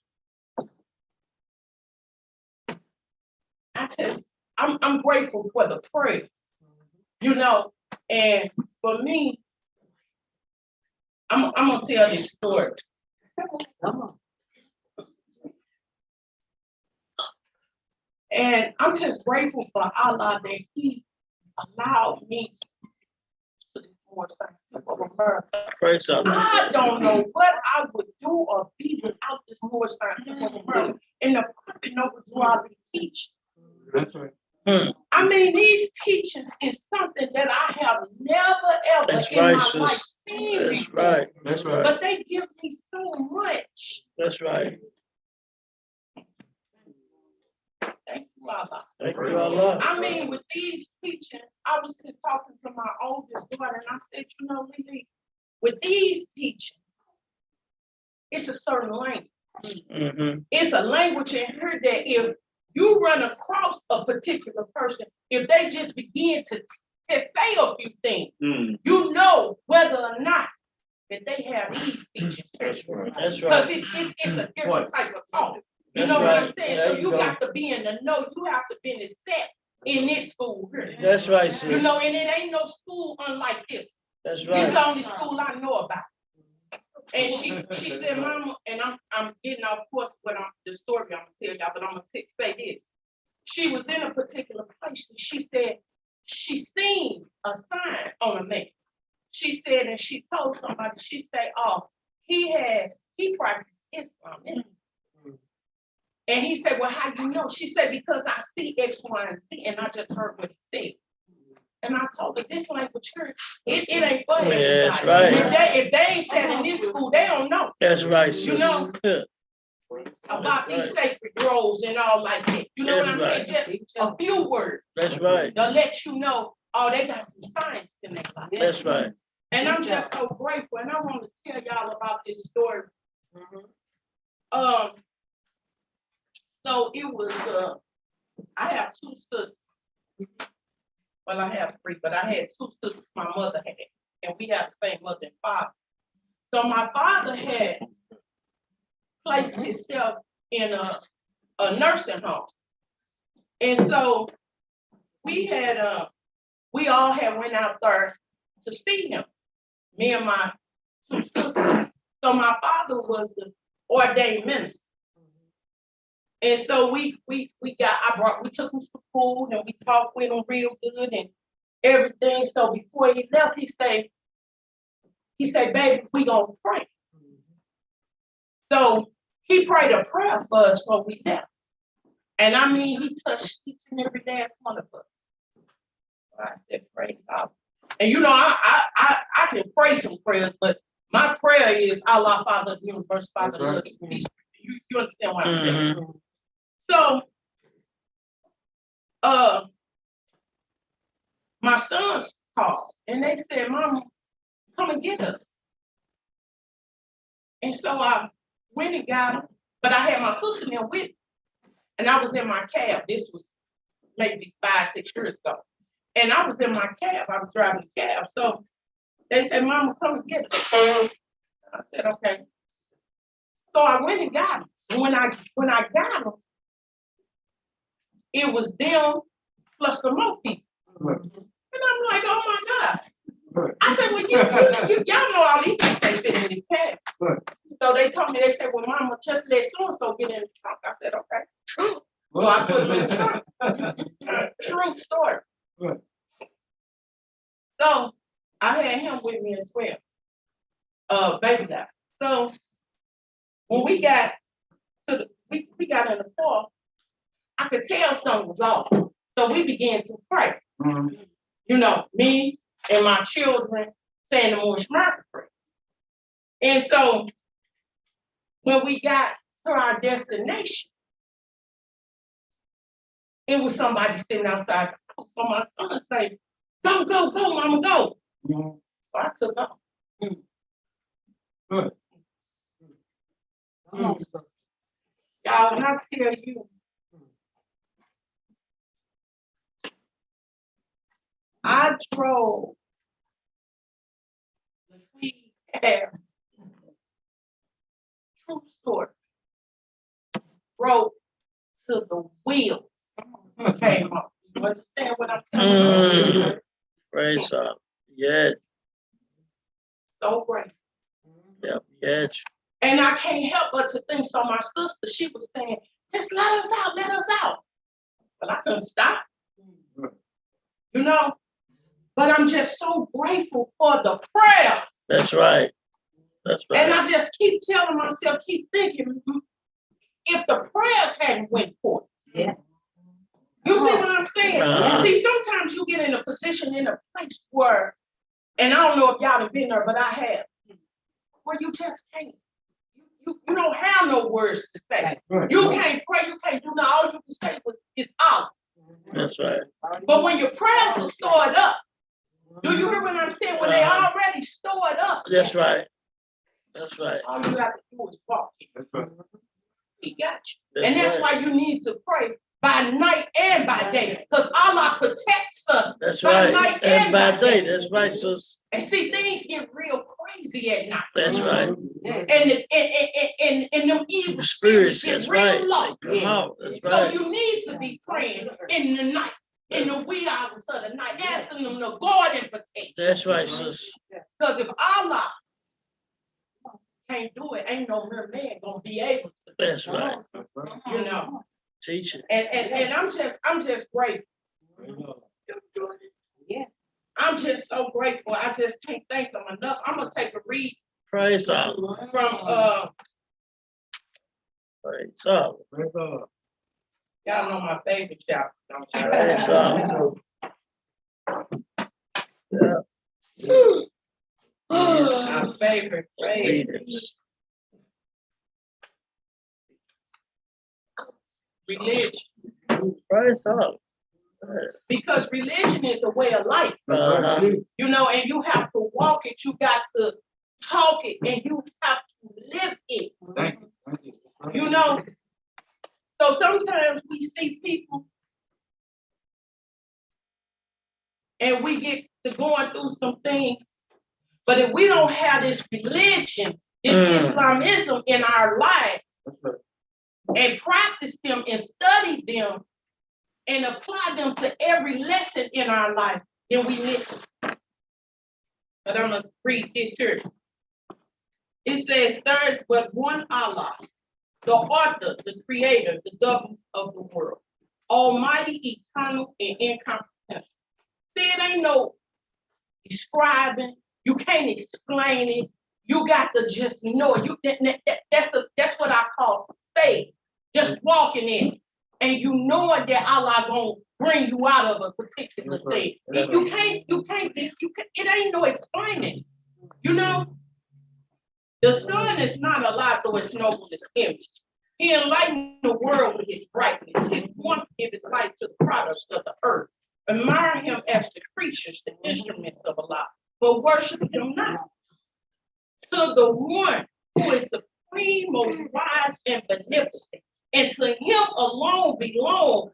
I'm grateful for the prayer, you know. And for me, I'm gonna tell this story. Come on. And I'm just grateful for Allah that He allowed me to this more Sonship of America. Praise Allah. I don't know what I would do or be without this more Sonship of America. And the prophet knows what I teach. That's right. I mean, these teachings is something that I have never ever That's in right, my sis. life seen That's before. right. That's right. But they give me so much. That's right. Thank you, Allah. Thank you, Allah. I mean, with these teachings, I was just talking to my oldest daughter, and I said, you know, Lily, with these teachings, it's a certain language. It's a language in here that if you run across a particular person, if they just begin to say a few things, you know whether or not that they have these teachings. That's right. That's Because right. it's a different type of talk. You That's know what I'm right. saying? There So you you go. got to be in the know. You have to be in the set in this school here. That's right, sis. You know, and it ain't no school unlike this. That's This right. the only school I know about. And she said, Mama, and I'm getting off course with the story I'm gonna tell y'all, but I'm gonna say this. She was in a particular place and she said she seen a sign on a man. She said, and she told somebody, she said, oh, he practiced Islam. And he said, well, how you know? She said, because I see X, Y, and Z, and I just heard what he said. And I told her, this language here, it ain't for everybody. That's right. If they ain't said in this school, they don't know. That's right, sis. You know, about these sacred groves and all like that. You know what I'm saying? Just a few words. That's right. They'll let you know, oh, they got some science in their life. That's right. And I'm just so grateful. And I want to tell y'all about this story. So it was, I have two sisters. Well, I have three, but I had two sisters my mother had. And we had the same mother and father. So my father had placed himself in a nursing home. And so we all had went out there to see him, me and my two sisters. So my father was an ordained minister. And so we took him to food and we talked with him real good and everything. So before he left, he said, baby, we gonna pray. So he prayed a prayer for us when we left. And I mean, he touched each and every last one of us. So I said, praise God. And you know, I can pray some prayers, but my prayer is Allah, Father of the universe, Father of the peace. You understand what I'm saying? So, my sons called and they said, Mama, come and get us. And so I went and got them, but I had my sister there with me. And I was in my cab. This was maybe 5-6 years ago. And I was in my cab. I was driving the cab. So They said, Mama, come and get it. I said, okay. So I went and got them. And when I got them, it was them plus some more people. Right. And I'm like, oh my God. Right. I said, well, y'all know all these things they fit in these pants. Right. So they told me, they said, well, Mama, just let so-and-so get in the trunk. I said, okay. So I put them in the trunk. True story. Right. So I had him with me as well. Baby guy. So when we got to we got in the car, I could tell something was off. So we began to pray. Mhm. You know, me and my children saying the Moorish prayer. And so when we got to our destination, it was somebody sitting outside the house. So my son said, go, go, go, Mama, go. Mhm. So I took off. Good. Y'all, when I tell you, I drove the sweet air, true story, drove to the wheels came off. You understand what I'm telling you? Praise God. Yeah, So great. yep, yeah. And I can't help but to think, so my sister, she was saying, just let us out, let us out. But I couldn't stop, you know? But I'm just so grateful for the prayer. That's right. That's And right. I just keep telling myself, keep thinking, if the prayers hadn't went forth. Yes. You see what I'm saying? See, sometimes you get in a position, in a place where, and I don't know if y'all have been there, but I have, where you just can't. You don't have no words to say. Right. You can't pray, you can't do nothing. All you can say is out. That's right. But when your prayers are stored up, do you hear what I'm saying? When they already stored up, That's right. That's right. all you have to do is walk. That's right. He got you. That's And that's right. why you need to pray by night and by day. Because Allah protects us That's by right. night And by day, that's right, sis. And see, things get real crazy at night. That's right. And them evil Spirits, spirits get that's real right. low. They come out. That's So right. you need to be praying in the night, in the wee hours of the night, asking them to guard and protect. That's right, sis. Because if Allah can't do it, ain't no mere man gonna be able to. That's right. That's right. You know. Teach it. And I'm just grateful. Yes. I'm just so grateful. I just can't thank them enough. I'm gonna take a read Praise God. from Praise God. Praise God. y'all know my favorite chapter. Praise God. My favorite phrase. Leaders. Religion. Praise God. Because religion is a way of life, Uh-huh. you know, and you have to walk it, you got to talk it, and you have to live it. Thank you. Thank you. You know, so sometimes we see people and we get to going through some things, but if we don't have this religion, this Islamism in our life, That's right. and practice them and study them and apply them to every lesson in our life, then we miss it. But I'm gonna read this here. It says, there is but one Allah, the author, the creator, the governor of the world, almighty, eternal, and incomprehensible. See, it ain't no describing, you can't explain it, you got to just know it. That's what I call faith, just walking in it, and you knowing that Allah gonna bring you out of a particular thing. You can't, it ain't no explaining, you know? The sun is not a lie, though it's noble its image. He enlightened the world with his brightness. His one give his life to the products of the earth. Admire him as the creatures, the instruments of Allah, but worship him not. To the one who is supreme, most wise, and beneficent, and to him alone belong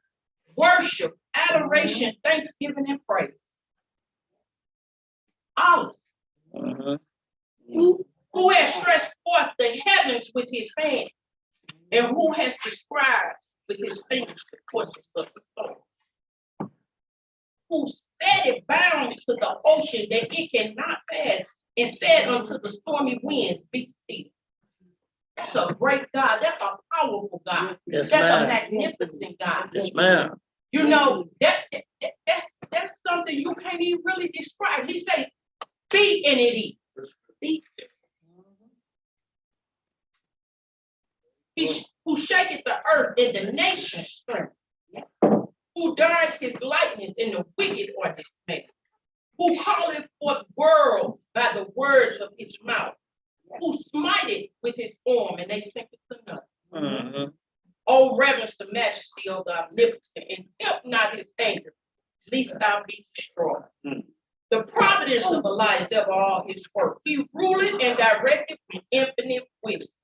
worship, adoration, thanksgiving, and praise. Allah, Who has stretched forth the heavens with his hand, and who has described with his fingers the courses of the storm? Who set it bounds to the ocean that it cannot pass, and said unto the stormy winds, be still. That's a great God. That's a powerful God. Yes, That's a ma'am. magnificent God. Yes, ma'am. You know, that's something you can't even really describe. He says, be and it is. Be. Who shaketh the earth and the nations strength. Who died his likeness and the wicked are dismayed. Who calleth forth worlds by the words of his mouth. Who smited with his arm and they sink to nothing. Oh, reverence the majesty of the omnipotent and tempt not his anger, lest thou be destroyed. The providence of Allah is ever all his work. He ruleth and directed with infinite wisdom.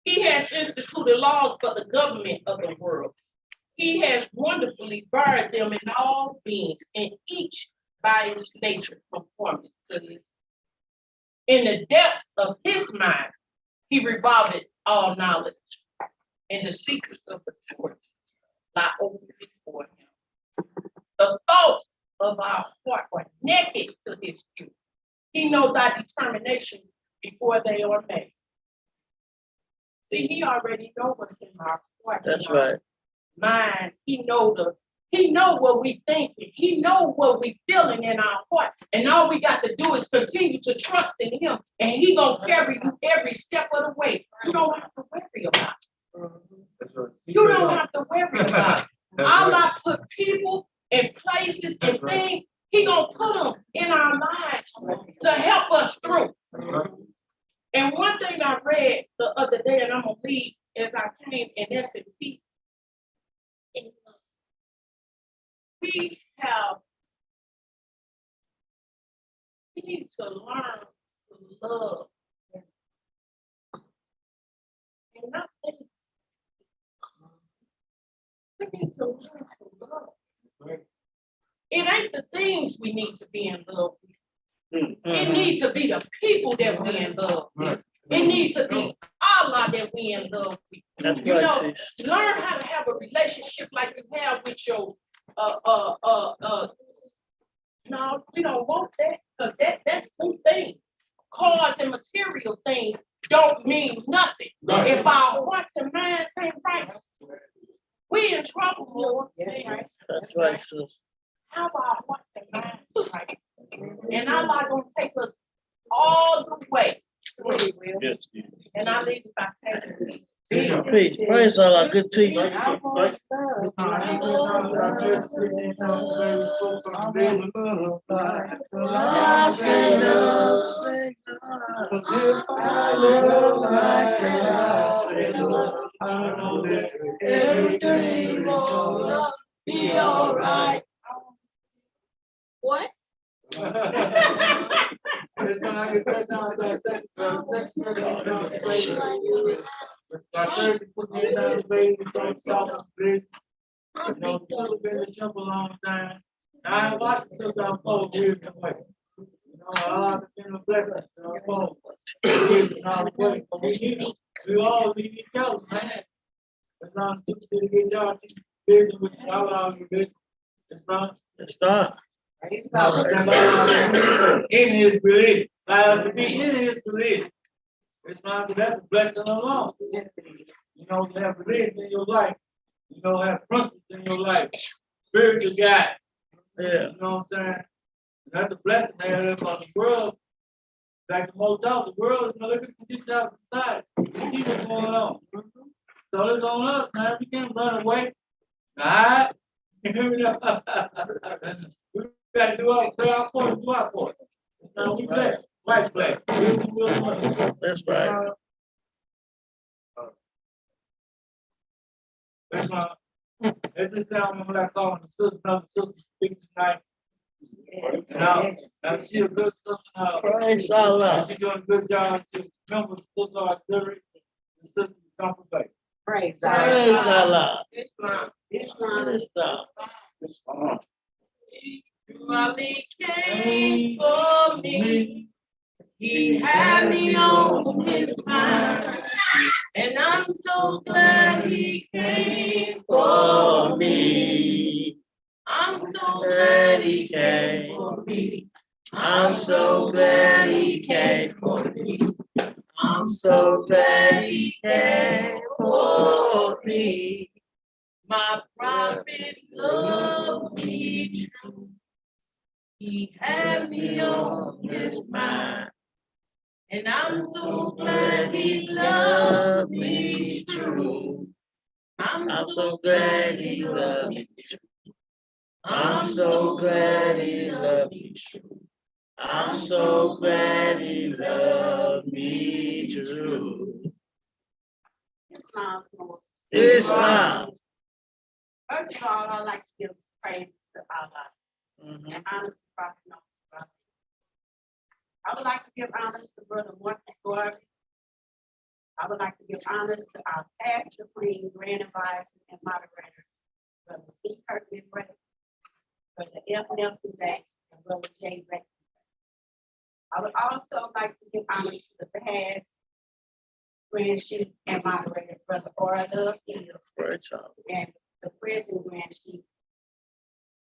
He has instituted laws for the government of the world. He has wonderfully buried them in all beings, and each by its nature conforming to his. In the depths of his mind, he revolved all knowledge, and the secrets of the truth lie open before him. The thoughts of our heart are naked to his view. He knows thy determination before they are made. See, he already knows what's in our hearts. That's right. Minds. He know what we thinking. He know what we feeling in our heart. And all we got to do is continue to trust in him. And he gonna carry you every step of the way. You don't have to worry about it. You don't have to worry about it. Allah put people and places and things. He gonna put them in our lives to help us through. And one thing I read the other day, and I'm gonna leave as I came, and that's in peace. We need to learn to love. And not things. We need to learn to love. It ain't the things we need to be in love with. It needs to be the people that we in love with. It needs to be Allah that we in love with. That's You right, know, sis. learn how to have a relationship like you have with your no, we don't want that, because that's two things. Cars and material things don't mean nothing. Right. If our hearts and minds ain't right, we in trouble, Lord. That's right, sis. Have our hearts and minds right. And Allah gonna take us all the way. Yes. And I leave by faith. Peace. Praise Allah. Good teaching. Everything gonna be all right. What? I watched it till I'm 4 years away. You know, Allah has been a blessing to our folks. We all need each other, man. It's not just to get y'all to business with Allah, it's not. It's not. In his belief. I have to be in his belief. It's not that's a blessing alone. You know, to have belief in your life. You know, have principles in your life. Spiritual guide. Yeah. You know what I'm saying? And that's a blessing there about the world. Like the most out, the world is gonna look at this outside. See what's going on. So it's on us, man. We can't run away. Alright? We gotta do our pray our part, do our part. Now we blessed. Life's blessed. That's right. That's why. At this time, when I call the sister, another sister speak tonight. Now, she's a good sister. Praise Allah. She's doing a good job to remember the sister auxiliary. The sister compensate. Praise Praise God. Allah. Islam. Islam. Islam. Surely came for me. He had me on his mind. And I'm so glad he came for me. I'm so glad he came for me. I'm so glad he came for me. I'm so glad he came for me. My prophet loved me true. He had me on his mind. And I'm so glad he loved me true. I'm so glad he loved me true. I'm so glad he loved me true. I'm so glad he loved me true. Islam. First of all, I'd like to give praise to Allah and honor to Prophet Muhammad. I would like to give honors to Brother Marcus Garvey. I would like to give honors to our past supreme grand advisor and moderator, Brother C. Kirkman Bray, Brother F. Nelson Banks, and Brother J. Ray. I would also like to give honors to the past grand chief and moderator, Brother Orla Hill, and the present grand chief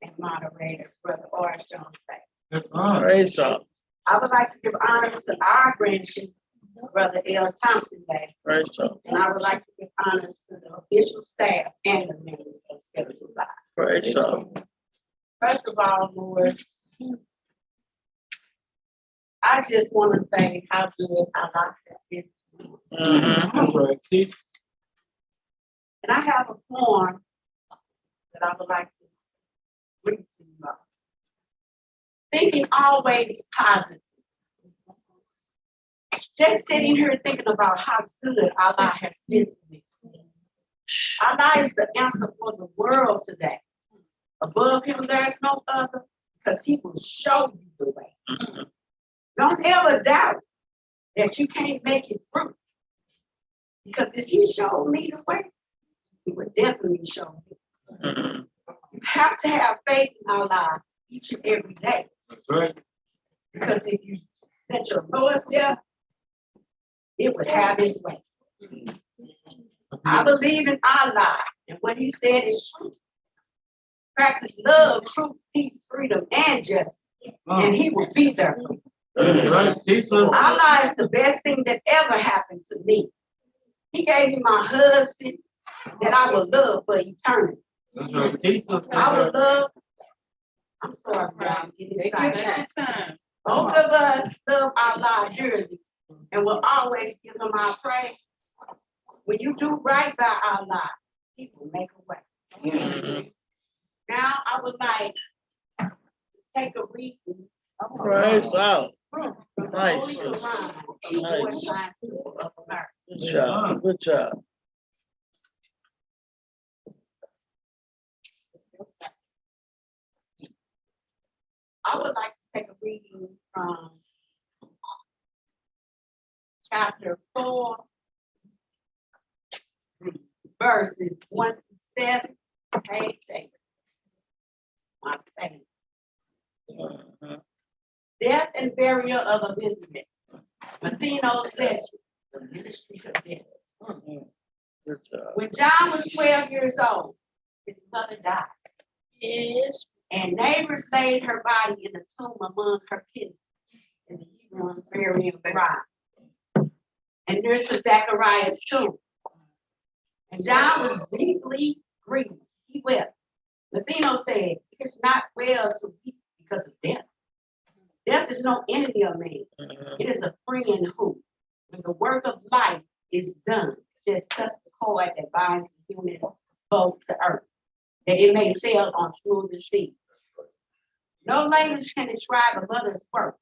and moderator, Brother Orange Jones. That's right. Praise God. I would like to give honors to our grand chief, Brother L. Thompson Day. Praise God. And I would like to give honors to the official staff and the members of Schedule Live. Praise God. First of all, Lord, I just want to say how good our life has been. That's right. See, And I have a poem that I would like to read to you all. Thinking always positive. Just sitting here thinking about how good Allah has been to me. Allah is the answer for the world today. Above him, there's no other, because he will show you the way. Don't ever doubt that you can't make it through. Because if he showed me the way, he would definitely show me. You have to have faith in Allah each and every day. that's right. Because if you let your lower self, it would have its way. I believe in Allah, and what he said is true. Practice love, truth, peace, freedom, and justice, and he will be there for you. That's right. Teach us. Allah is the best thing that ever happened to me. He gave me my husband that I will love for eternity. That's right. Teach us. I will love. I'm sorry, I'm getting excited. Both of us love Allah dearly and will always give him our praise. When you do right by Allah, he will make a way. Now I would like to take a reading. Praise God. From the Nice. Holy Quran, the Nice. Lord Science of America. Good job. Good job. I would like to take a reading from chapter 4, verses 1 to 7, page 8. My favorite. Death and burial of Elizabeth. Matheno's legend, the ministry of death. Good job. When John was 12 years old, his mother died. Yes. And neighbors laid her body in a tomb among her kids in the Hebron burial ground. And near to Zachariah's tomb. And John was deeply grieved. He wept. Matheno said, it's not well to weep because of death. Death is no enemy of man. It is a friend who, when the work of life is done, just cuts the cord that binds the human boat to earth, that it may sail on smoother sea. No language can describe a mother's work.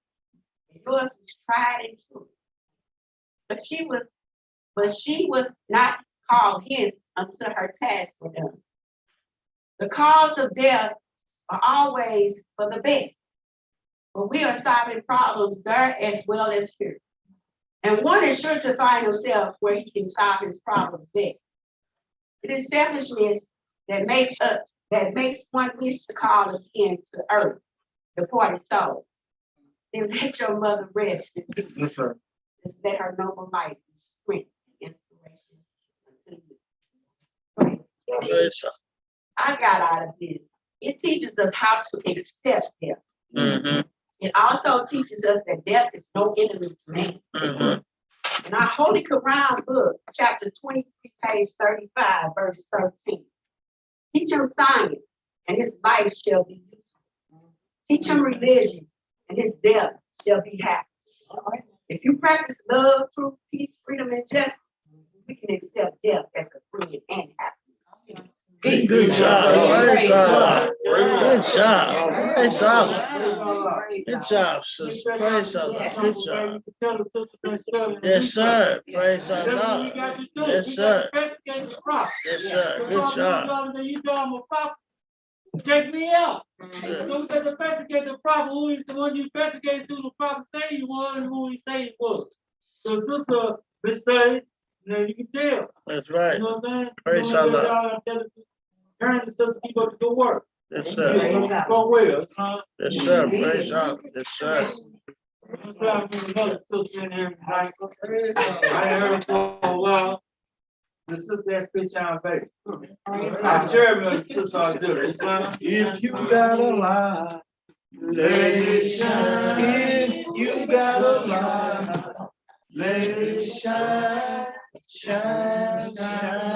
And yours was tried and true. But she was not called his until her tasks were done. The cause of death are always for the best. But we are solving problems there as well as here. And one is sure to find himself where he can solve his problems there. It is selfishness that makes one wish to call again to earth departed souls. Then let your mother rest in peace. Yes, sir. Just let her noble life be strength and inspiration unto you. Right. See, Praise God. I got out of this. It teaches us how to accept death. Mm-hmm. It also teaches us that death is no enemy to man. Mm-hmm. In our Holy Quran book, chapter 23, page 35, verse 13. Teach him science, and his life shall be useful. Teach him religion, and his death shall be happy. If you practice love, truth, peace, freedom, and justice, we can accept death as a friend and happiness. Good job. Praise God. Good job. Praise God. Good job, sister. Praise God. Good job. Yes, sir. Praise That's what God. we got to do. Yes, We sir. got to investigate the problem. Yes, sir. Good job. You know I'm a prophet. Check me out. Good. So we got to investigate the problem. Who is the one you investigated through the prophet say he was and who he say he was. So sister, Miss Study, you can tell. That's right. You know what I'm saying? Praise You know, Allah. turn the sister keep up the good work. Yes, You sir. know, it's go well. Yes, sir. Praise God. Yes, sir. I'm trying to get another sister in here tonight. I ain't heard her for a while. The sister that's pitch on face. I'm sure the sister will do it. If you got a lie, let it shine. If you got a lie, let it shine, shine, shine.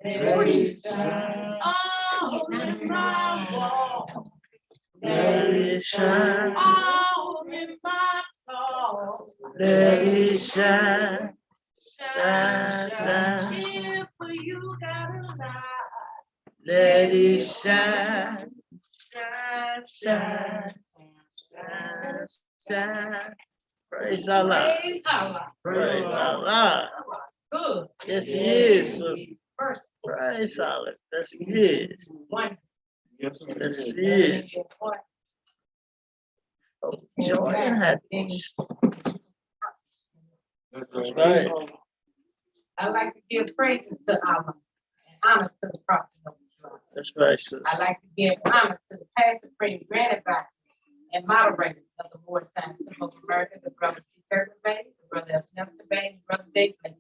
Let it shine. Let it shine. All in my thoughts. Let it shine. Shine, shine. If you got a lie, Let it shine. shine, Shine. Shine. Shine. Praise Allah. Praise Allah. Praise Allah. Good. Yes, he is, sister. First Praise Allah. Yes, he is. one. Yes, he is. Oh, joy and happiness. That's right. I like to give praises to Allah and honors to the prophet of Islam. That's right, I sister. like to give honors to the pastor, premier, grand advisors, and moderators of the Board of Science Temple of America, the brother C. Curtis Bay, the brother Nestor Bay, the brother Jake Bay.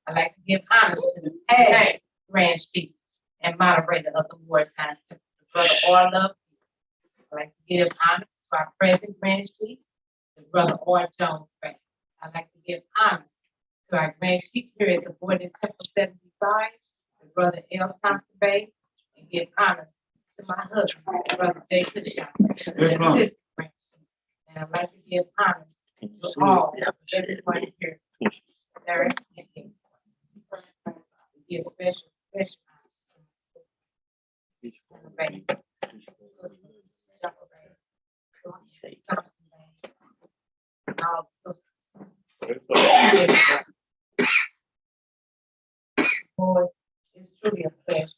I like to give honors to the past grand speakers and moderator of the Board of Science Temple, the brother Orlove. I like to give honors to our present grand speaker, the brother Or Jones Bay. I like to give honors to our grand chief here at the Board in Temple 75, the brother L. Thompson Bay, and give honors to my husband, brother Jay Cushon, and assistant grand chief. And I'd like to give honors to all, everyone here. There, and here. Give special honors to my baby. All the sisters. Boys, it's truly a pleasure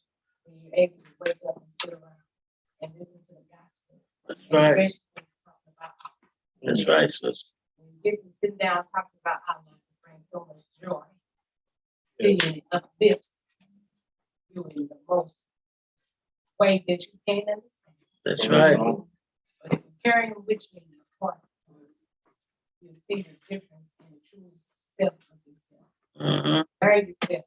when you're able to wake up and sit around and listen to the gospel. That's And right. especially when you're talking about Allah. That's right, sister. When you get to sit down talking about Allah, it brings so much joy to you, and it uplifts you in the most way that you can understand. That's right. But if you carry them with you in your heart, you see the difference in the true self of yourself. Mm-hmm. Learn yourself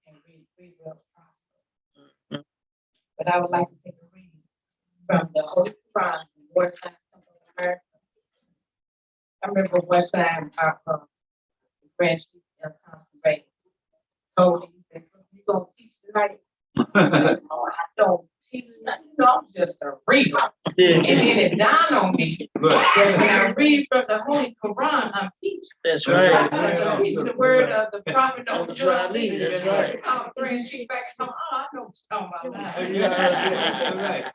and read well prosper. But I would like to take a reading from the Holy Quran, the Word of Science Temple of America. I remember one time our grand chief of Thompson Bay told me, he said, "You gonna teach tonight?" I said, "Oh, I don't teach nothing. You know, I'm just a reader." And then it dawned on me that when I read from the Holy Quran, I'm teaching. That's right. Because I'm teaching the word of the prophet of the That's right. I'm bringing shit back and oh, I know what you're talking about.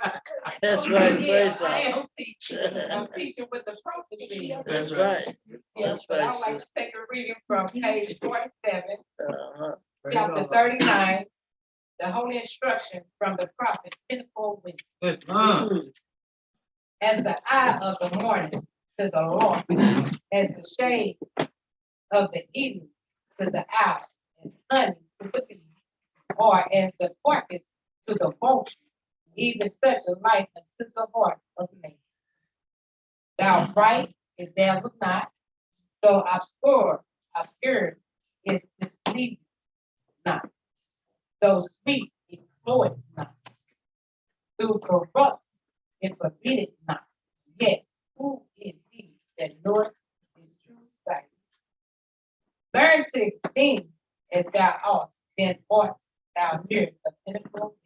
That's right. Praise I Allah. am teaching. I'm teaching with the prophet said. That's right. Yes, That's but I right, would like to sister. take a reading from page 47, Uh-huh. chapter 39, the holy instruction from the prophet, Pinnacle Wisdom. As the eye of the morning to the Lord, as the shade of the evening to the owl, as honey to the bee, or as the carcass to the vulture, even such a life unto the heart of man. Thou bright, it dazzles not, so obscure is displeasing not, though sweet it cloyeth not, though corrupt it forbiddeth not, yet who is he that knoweth his true value? Learn to esteem as thou ought, then art thou near the pinnacle.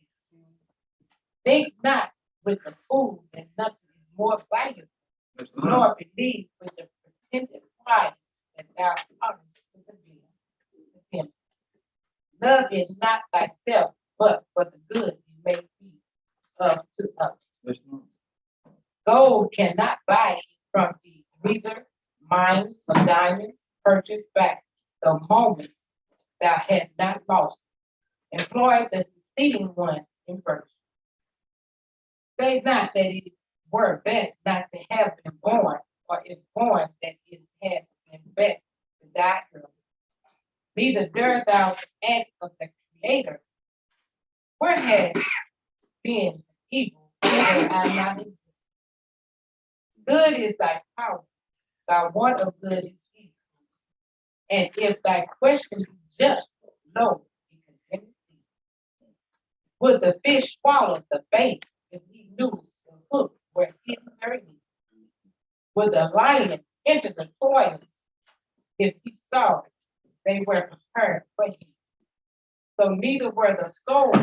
Think not with the fool that nothing is more valuable, nor believe with the pretended pride that thou oughtest to the him. Love it not thyself, but for the good it may be of to others. Gold cannot buy it from thee, neither mine or diamonds purchase back the moment thou hast not lost. Employ the succeeding one in virtue. Say not that it were best not to have been born, or if born that it had been best to die early. Neither dare thou ask of the Creator, where has been evil, and I not exist? Good is thy power, thy want of good is evil. And if thy question be just, lo, he condemneth thee. Would the fish swallow the bait if he knew the hook were hidden therein? Would the lion enter the toils if he saw it? They were prepared for him. So neither were the souls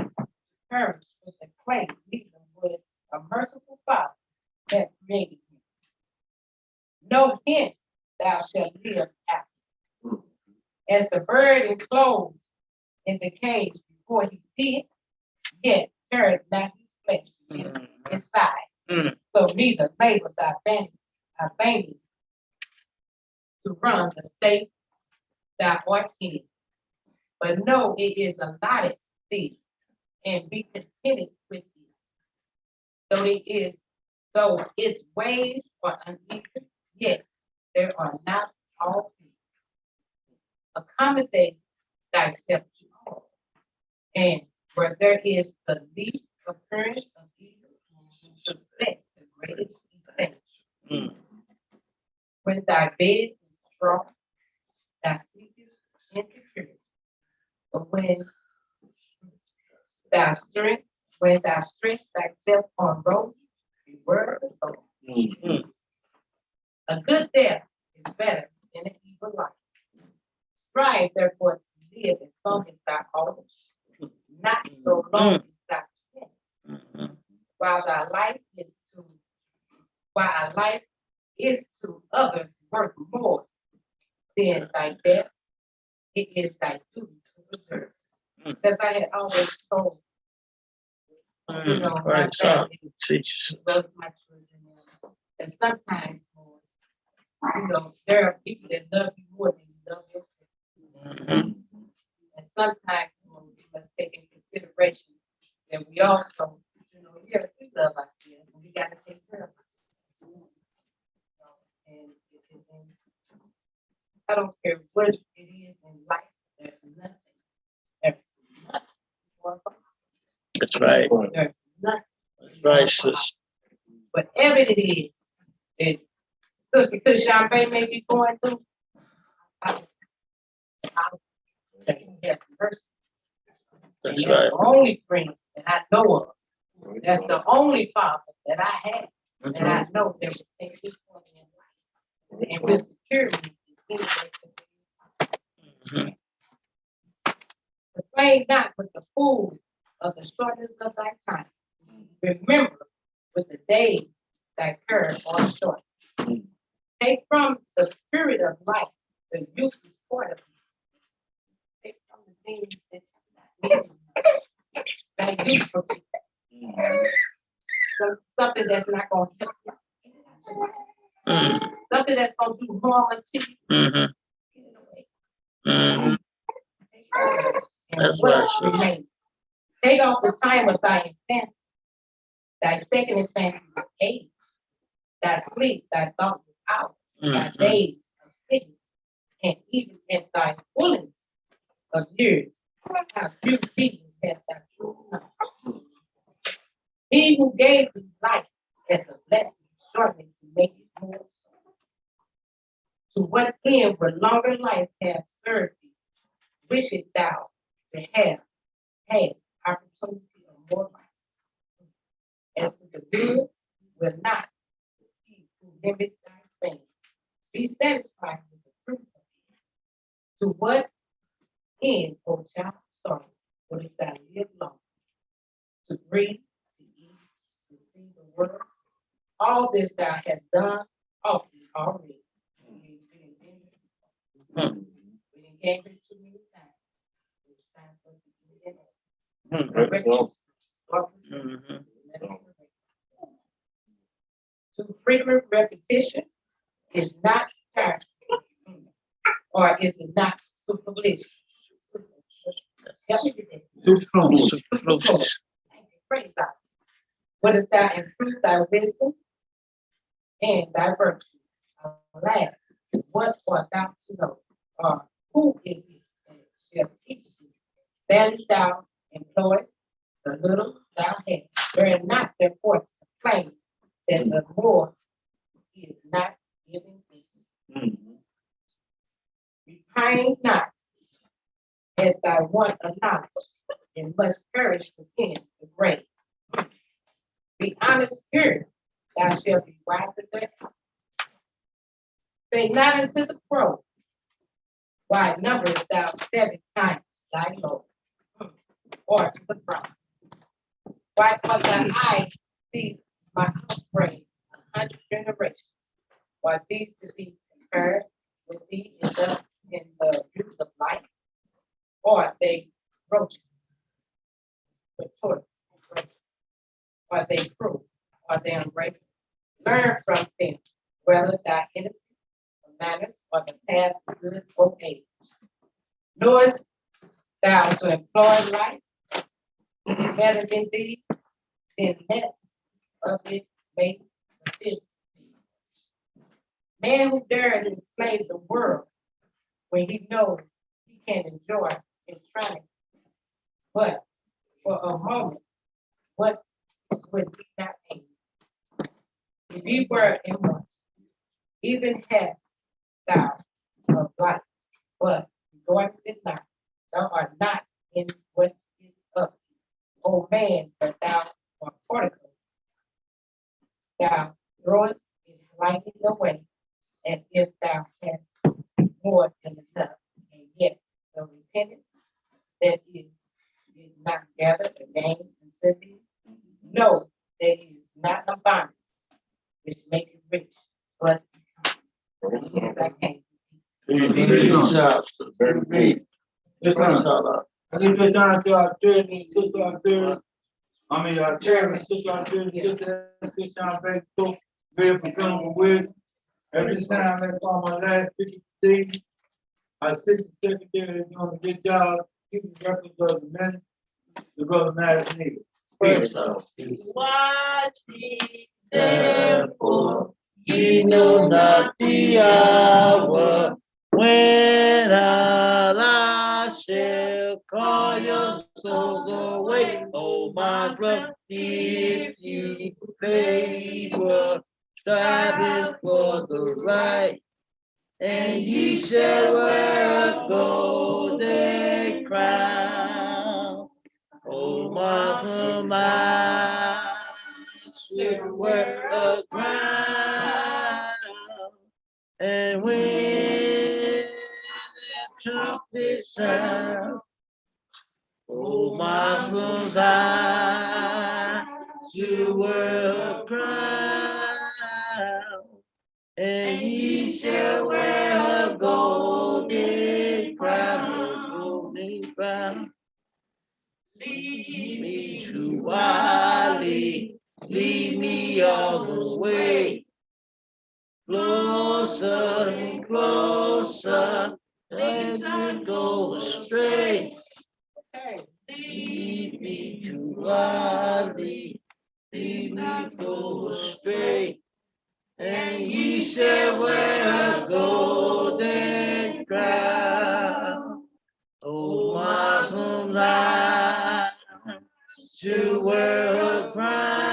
perished with the clay, neither would a merciful Father have created him. No hint thou shalt live after. As the bird enclosed in the cage before he see it, yet turn not his flesh inside. So neither labors are fainting to run the state thou art in. But know it is allotted to thee, and be contented with it. Though its ways are uneven, yet there are not all things. Accommodate thyself to all. And where there is the least occurrence of evil, suspect the greatest effect. When thy bed is strong, thou seekest insecurity. But when thou stretch thyself on roses, the word of God. A good death is better than an evil life. Strive therefore to live as long as thou art, not so long as thou canst. While life is to others worth more than thy death, it is thy duty to preserve. Because I had always told, my family, both my children, and sometimes, there are people that love you more than you love yourself. And sometimes, we must take in consideration that we also, yes, we love ourselves, and we gotta take care of ourselves. And I don't care what it is in life, there's nothing more fun. That's right. There's nothing. That's right, sis. Whatever it is that Sister Kushambe may be going through, I have mercy. That's And right. that's the only friend that I know of. That's the only father that I have, that I know that will take this one in life and will secure me in any way. Complain not with the fool of the shortness of thy time. Remember with the days thy curve are short. Take from the spirit of life the useless part of it. Take from the things that are useful to you. Something that's not going to help you. Something that's going to do harm to you. That's right. Take off the time of thy infancy, thy second infancy of age, thy sleep, thy thoughtless hours, thy days of sickness, and even at thy fullness of years, how few things hast thou true knowledge. He who gave thee life as a blessing, shortly to make it more so. To what end would longer life have served thee? Wishest thou to have had opportunity of more life? As to the good, will not he who limits thy span be satisfied with the fruit of it? To what end, O child, sorry, wouldst thou live long? To breathe, to eat, to see the world. All this thou hast done often already. We done gave it too many times. It's time for us to do it. Mhm. Too frequent repetition is not tiresome, or is it not superfluous? Help me with that. Superfluous. Thank you. Praise God. What is thou improve thy wisdom and thy virtue? Alas, what art thou to know? Or who is it that shall teach thee? Barely thou employest the little thou hast. Bear not therefore to claim that the more is not given thee. Repine not at thy want of knowledge, and must perish within the grave. Be honest here, thou shalt be wiser there. Say not unto the crow, why numberest thou 7 times thy load? Or to the front. Why cause thy eyes see my offspring 100 generations? Or these to be compared with thee in the use of life? Or they roach with tortoise? Or they cruel? Or they ungrateful? Learn from them, whether thy innocence, the manners, or the past good old age. Knowest thou to employ life better than thee, then less of it may suffice thee. Man who dares enslave the world when he knows he can enjoy its triumph, but for a moment, what would he not aim? If he were immortal, even had thou of life, but rejoice it not, thou art not in what is of thee. O man, but thou art portico, thou throwest it lightly away, as if thou hadst more than enough, and yet the repentance that is did not gather again unto thee. No, that is not a bondage which maketh rich, but these I came. Yes, ma'am. I give this honor to our children, and sister, our children. I mean, our chairman, sister, our children, sister, Sean Baker, Cook, Bill for coming with. At this time, let's call my last speaker, Steve. Our assistant secretary is doing a good job, keeping records of the men, the brother Madison Eagle. What ye Therefore, ye know not the hour when I shall call your souls away. Oh, my brother, if ye favor, striving for the right, and ye shall wear a golden crown. Oh, my should wear a crown, and when the trumpet sound, oh, Muslims, I should wear a crown, and ye shall wear a golden crown, a golden crown. Lead me to Ali, lead me all the way, closer and closer, and you go astray. Lead me to Ali, lead me go astray, and ye shall wear a golden crown. Oh, Muslims, I should wear a crown.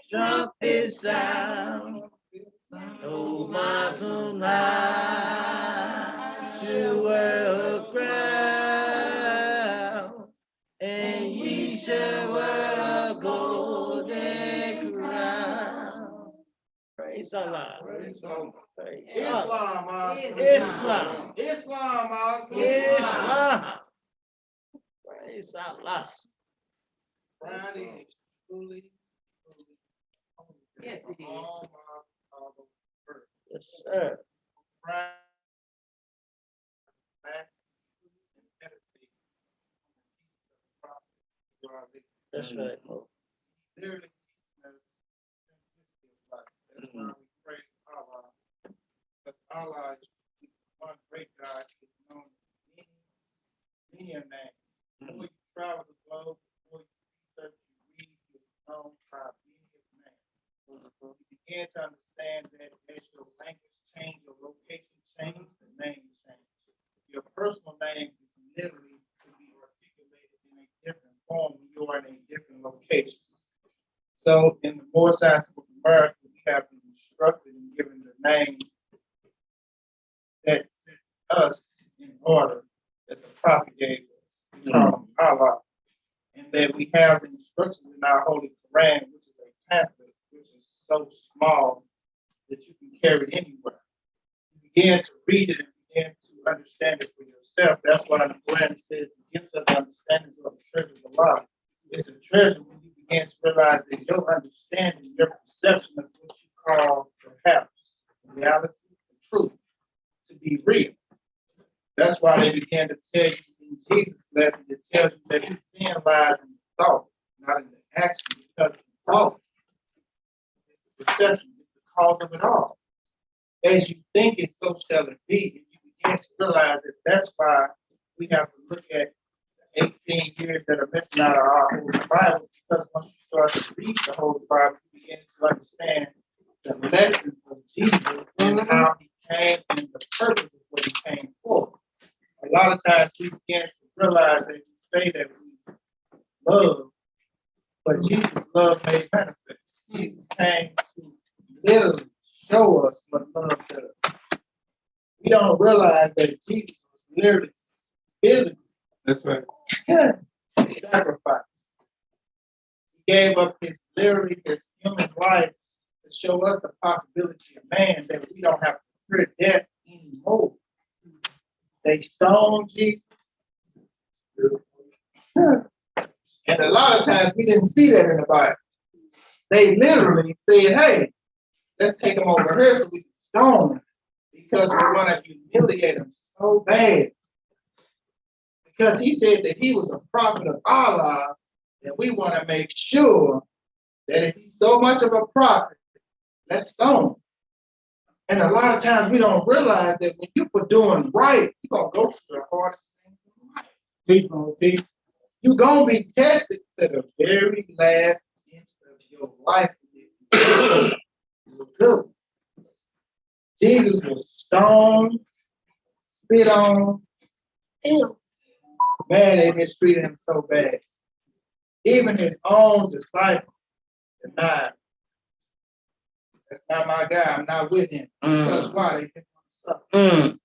Trump is down. No Muslim lie to wear a crown, and ye shall wear a golden crown. Praise Allah. Praise Allah. Islam. Islam. Praise Allah. Friday is truly. Yes, it is. Yes, sir. Friday. Meditate on the teachings of the prophet. That's right. Literally teaching us simplicity of life. That's why we praise Allah. Because Allah is one great God, is known as many a name. The more you travel the globe, the more you research, you read, he is known by many a name. You begin to understand that as your language change, your location change, the name change. Your personal name is literally to be articulated in a different form when you are in a different location. So in the Moor Scientific America, we have been instructed and given the name that sets us in order that the prophet gave us. We call him Allah. And that we have the instructions in our Holy Quran, which is a pamphlet, which is so small that you can carry it anywhere. You begin to read it and begin to understand it for yourself. That's why the Quran says it gives us understanding of the treasure of Allah. It's a treasure when you begin to realize that your understanding, your perception of what you call perhaps reality, the truth, to be real. That's why they began to tell you in Jesus' lesson, to tell you that his sin lies in the thought, not in the action, because the thought is the perception, is the cause of it all. As you think it, so shall it be. And you begin to realize that that's why we have to look at the 18 years that are missing out of our Holy Bible, because once you start to read the Holy Bible, you begin to understand the lessons of Jesus and how he came and the purpose of what he came for. A lot of times we begin to realize that we say that we love, but Jesus' love made manifest. Jesus came to literally show us what love does. We don't realize that Jesus was literally physically. That's right. Sacrifice. He gave up his human life to show us the possibility of man, that we don't have to fear death anymore. They stoned Jesus. And a lot of times we didn't see that in the Bible. They literally said, hey, let's take him over here so we can stone him, because we want to humiliate him so bad. Because he said that he was a prophet of Allah, and we want to make sure that if he's so much of a prophet, let's stone him. And a lot of times we don't realize that when you're for doing right, you're going to go through the hardest things in life. You're going to be tested to the very last inch of your life. Good. Jesus was stoned, spit on. Man, they mistreated him so bad. Even his own disciples denied. That's not my guy. I'm not with him. Because why? They didn't want to suffer.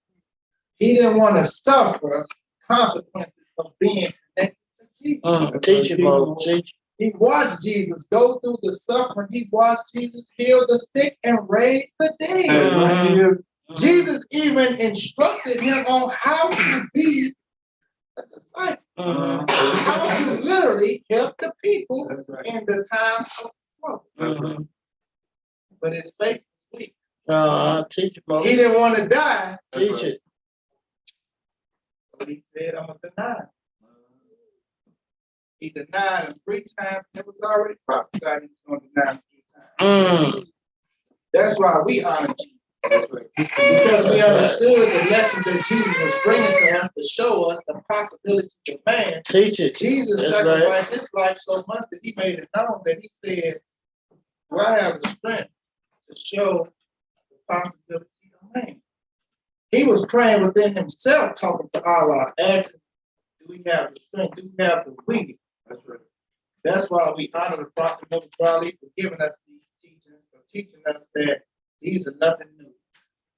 He didn't want to suffer consequences of being connected to Jesus. Teach it, Mo. Teach. He watched Jesus go through the suffering. He watched Jesus heal the sick and raise the dead. Jesus even instructed him on how to be a disciple. How to literally help the people in the time of struggle. But his faith was weak. Teach it, Mo. He didn't want to die. Teach it. But he said, I'm going to deny him. He denied him 3 times. It was already prophesied he was going to deny him 3 times. That's why we honor Jesus. Because we understood the lessons that Jesus was bringing to us to show us the possibility of man. Teach it. Jesus sacrificed his life so much that he made it known that he said, do I have the strength to show the possibility of man? He was praying within himself, talking to Allah, asking, do we have the strength? Do we have the will? That's right. That's why we honor the prophet for giving us the teaching us that these are nothing new.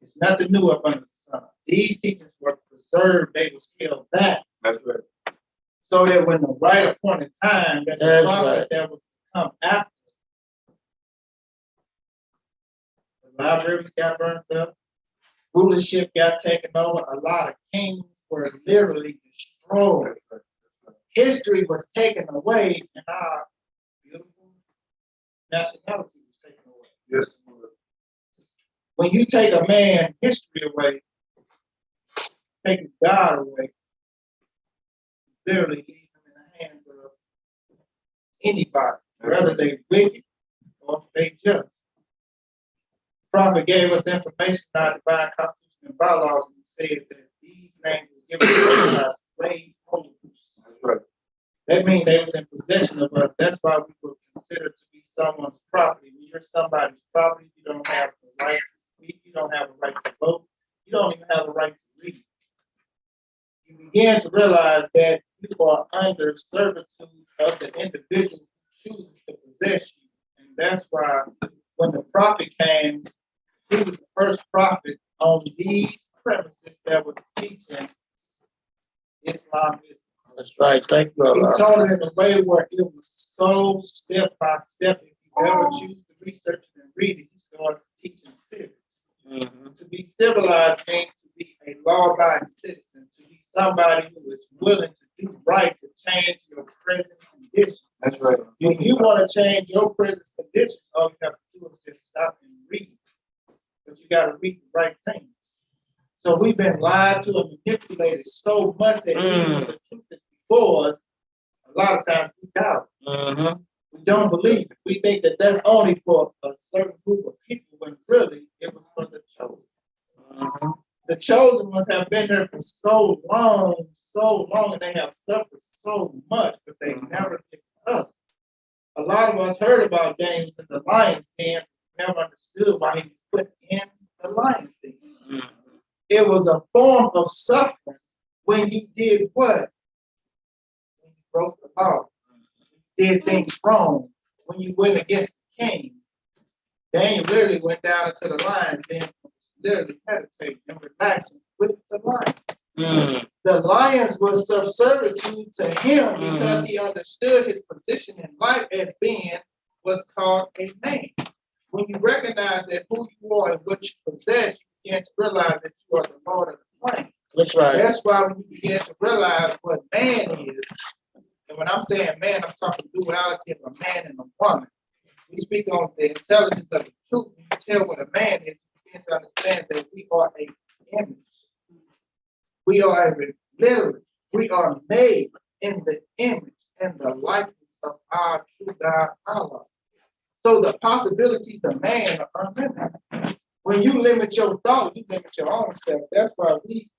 It's nothing new up under the sun. These teachings were preserved, they were scaled back. That's right. So that when the right appointed time, that the That's prophet right. that was to come after, the libraries got burned up, rulership got taken over, a lot of kings were literally destroyed. History was taken away, and our beautiful nationality was taken away. Yes. When you take a man history away, take his God away, literally leave him in the hands of anybody, whether they wicked or they just. The prophet gave us the information in our divine constitution and bylaws, and he said that these names were given to us by slave holders. That's right. That means they was in possession of us. That's why we were considered to be someone's property. When you're somebody's property, you don't have the right to speak, you don't have a right to vote, you don't even have a right to read. You begin to realize that you are under servitude of the individual who chooses to possess you. And that's why when the prophet came, he was the first prophet on these premises that was teaching Islam. That's right. Thank you, He Allah. told it in a way where it was so step by step. If you ever choose to research it and read it, he starts teaching civics. Mhm. To be civilized means to be a law-abiding citizen, to be somebody who is willing to do right to change your present conditions. That's right. If you want to change your present conditions, all you have to do is just stop and read. But you got to read the right things. So we've been lied to and manipulated so much that even when the truth is before us, a lot of times we doubt it. Mhm. We don't believe it. We think that that's only for a certain group of people, when really it was for the chosen. Mhm. The chosen ones have been there for so long, and they have suffered so much, but they never picked up. A lot of us heard about James in the lion's den, never understood why he was put in the lion's den. Mhm. It was a form of suffering when you did what? When you broke the law, did things wrong, when you went against the king. Daniel literally went down into the lion's den, literally meditating and relaxing with the lions. Mhm. The lions was subservitude to him because he understood his position in life as being what's called a man. When you recognize that who you are and what you possess, you begin to realize that you are the Lord of the plain. That's right. That's why when you begin to realize what man is, and when I'm saying man, I'm talking duality of a man and a woman. We speak on the intelligence of the truth. When you tell what a man is, you begin to understand that we are a image. We are literally, we are made in the image and the likeness of our true God, Allah. So the possibilities of man are unlimited. When you limit your thought, you limit your own self. That's why we,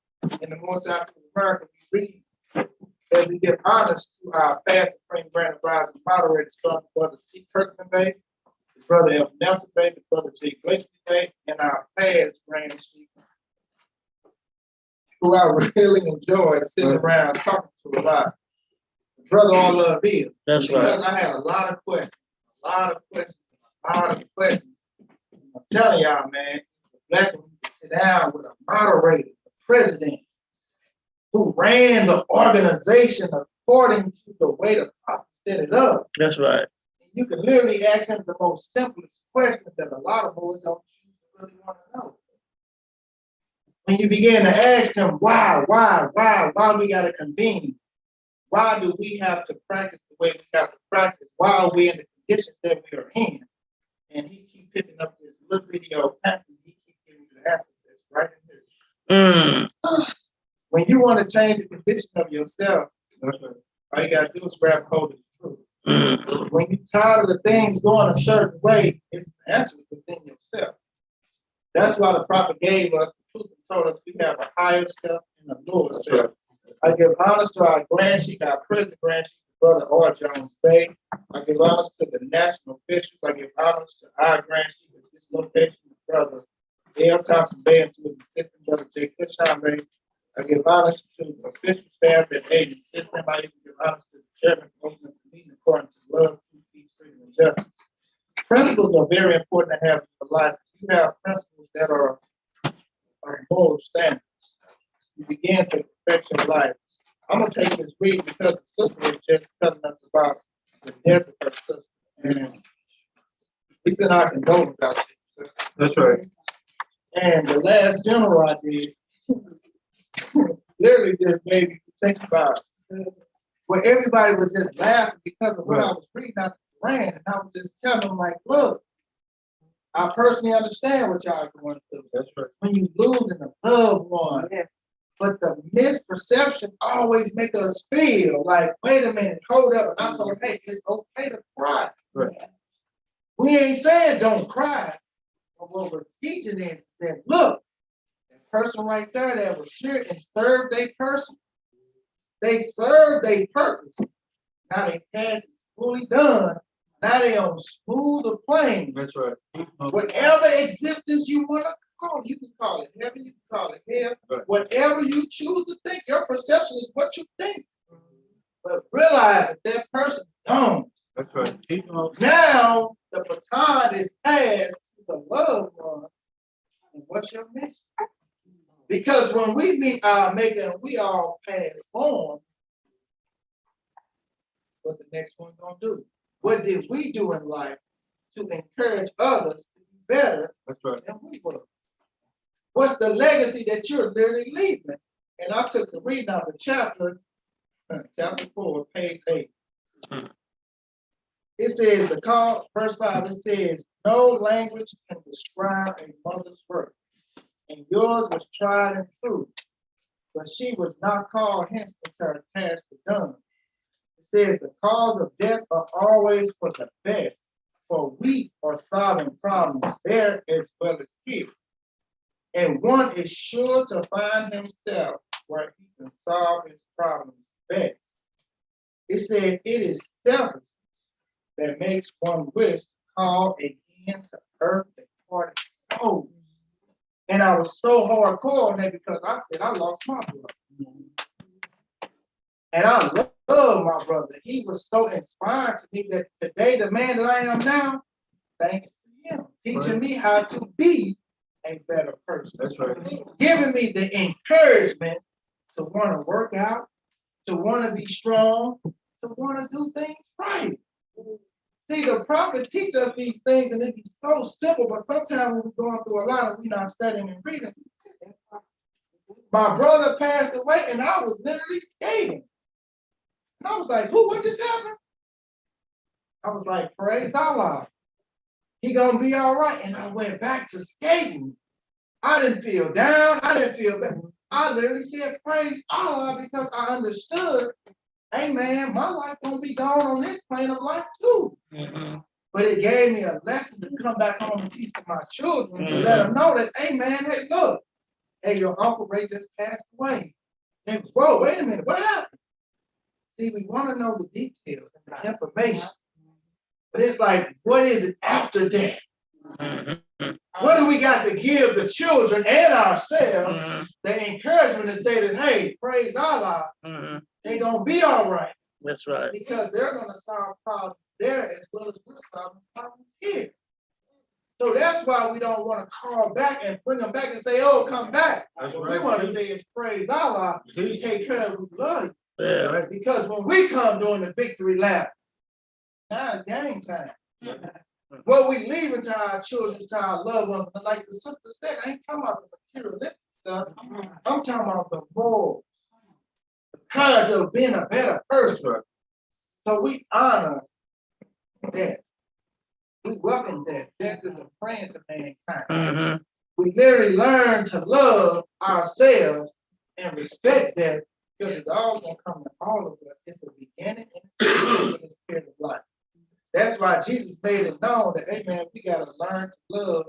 in the Most High America, we read that we give honors to our past Supreme Grand Advisor moderator, starting Brother C. Kirkman Bay, the Brother F. Nelson Bay, the Brother J. Blakely Bay, and our past Grand Chief, who I really enjoyed sitting around talking to a lot. Brother all love here. That's Because right. I had a lot of questions. I'm telling y'all, man, it's a blessing when you can sit down with a moderator, the president, who ran the organization according to the way the prophet set it up. That's right. And you can literally ask him the most simplest questions that a lot of boys don't choose to really want to know. When you begin to ask him why we got to convene? Why do we have to practice the way we have to practice? Why are we in the conditions that we are in? And he keep picking up this little video pattern. He keep giving you the answers that's right in there. When you want to change the condition of yourself, all you gotta do is grab a hold of the truth. When you're tired of the things going a certain way, it's the answer within yourself. That's why the prophet gave us the truth and told us we have a higher self and a lower self. I give honors to our Grand Chief, our present Grand Chief, Brother R. Jones Bay. I give honors to the national officials. I give honors to our Grand Chief at this location, Brother L. Thompson Bay, and to his assistant, Brother J. Cushon Bay. I give honors to the official staff that aid and assist them. I even give honors to the chairman for opening the meeting according to love, truth, peace, freedom, and justice. Principles are very important to have in your life. You have principles that are moral standards. You begin to perfect your life. I'm gonna take this week because the sister was just telling us about the death of her sister. And we sent our condolences out to you, sister. That's right. And the last funeral I did literally just made me think about where everybody was just laughing because of what I was reading out the Quran. And I was just telling them, like, look, I personally understand what y'all are going through. That's right. When you losing a loved one, but the misperception always make us feel like, wait a minute, hold up. And I told her, hey, it's okay to cry. Right. We ain't saying don't cry. But what we're teaching is that, look, that person right there that was here and served their person, they served their purpose. Now their task is fully done. Now they on smoother plane. That's right. Whatever existence you want to call it, you can call it heaven, you can call it hell. Right. Whatever you choose to think, your perception is what you think. But realize that that person gone. That's right. Now the baton is passed to the loved one. And what's your mission? Because when we meet our maker and we all pass on, what the next one gonna do? What did we do in life to encourage others to be better That's right. than we were? What's the legacy that you're literally leaving? And I took the reading of the chapter 4, page 8. It says, verse 5, it says, no language can describe a mother's work, and yours was tried and true, but she was not called hence until her task was done. It says, the cause of death are always for the best, for we are solving problems there as well as here. And one is sure to find himself where he can solve his problems best. It said, it is selfishness that makes one wish to call again to earth the departed souls. And I was so hardcore on that because I said I lost my brother. And I love my brother. He was so inspired to me that today, the man that I am now, thanks to him, teaching me how to be a better person. That's right. Giving me the encouragement to want to work out, to want to be strong, to want to do things right. See, the prophet teaches us these things, and it's so simple, but sometimes when we're going through a lot of we're not studying and reading. My brother passed away, and I was literally skating. And I was like, who, what just happened? I was like, praise Allah. He gonna be all right. And I went back to skating. I didn't feel down. I didn't feel bad. I literally said, praise Allah, because I understood, hey man, my life gonna be gone on this plane of life too. Mm-hmm. But it gave me a lesson to come back home and teach to my children to let them know that, hey man, hey look, hey, your Uncle Ray just passed away. They was, whoa, wait a minute, what happened? See, we want to know the details and the information. But it's like, what is it after that? Mm-hmm. What do we got to give the children and ourselves the encouragement to say that, hey, praise Allah, they're going to be all right. That's right. Because they're going to solve problems there as well as we're solving problems here. So that's why we don't want to call back and bring them back and say, oh, come back. What we want to say is praise Allah, we take care of who love you. Yeah. Right? Because when we come during the victory lap, now it's game time. What we leaving to our children, to our loved ones, and like the sister said, I ain't talking about the materialistic stuff. I'm talking about the morals, the courage of being a better person. So we honor that. We welcome that. Death is a friend to mankind. We literally learn to love ourselves and respect that, because it's all going to come to all of us. It's the beginning and the end of the spirit of life. That's why Jesus made it known that, hey man, we got to learn to love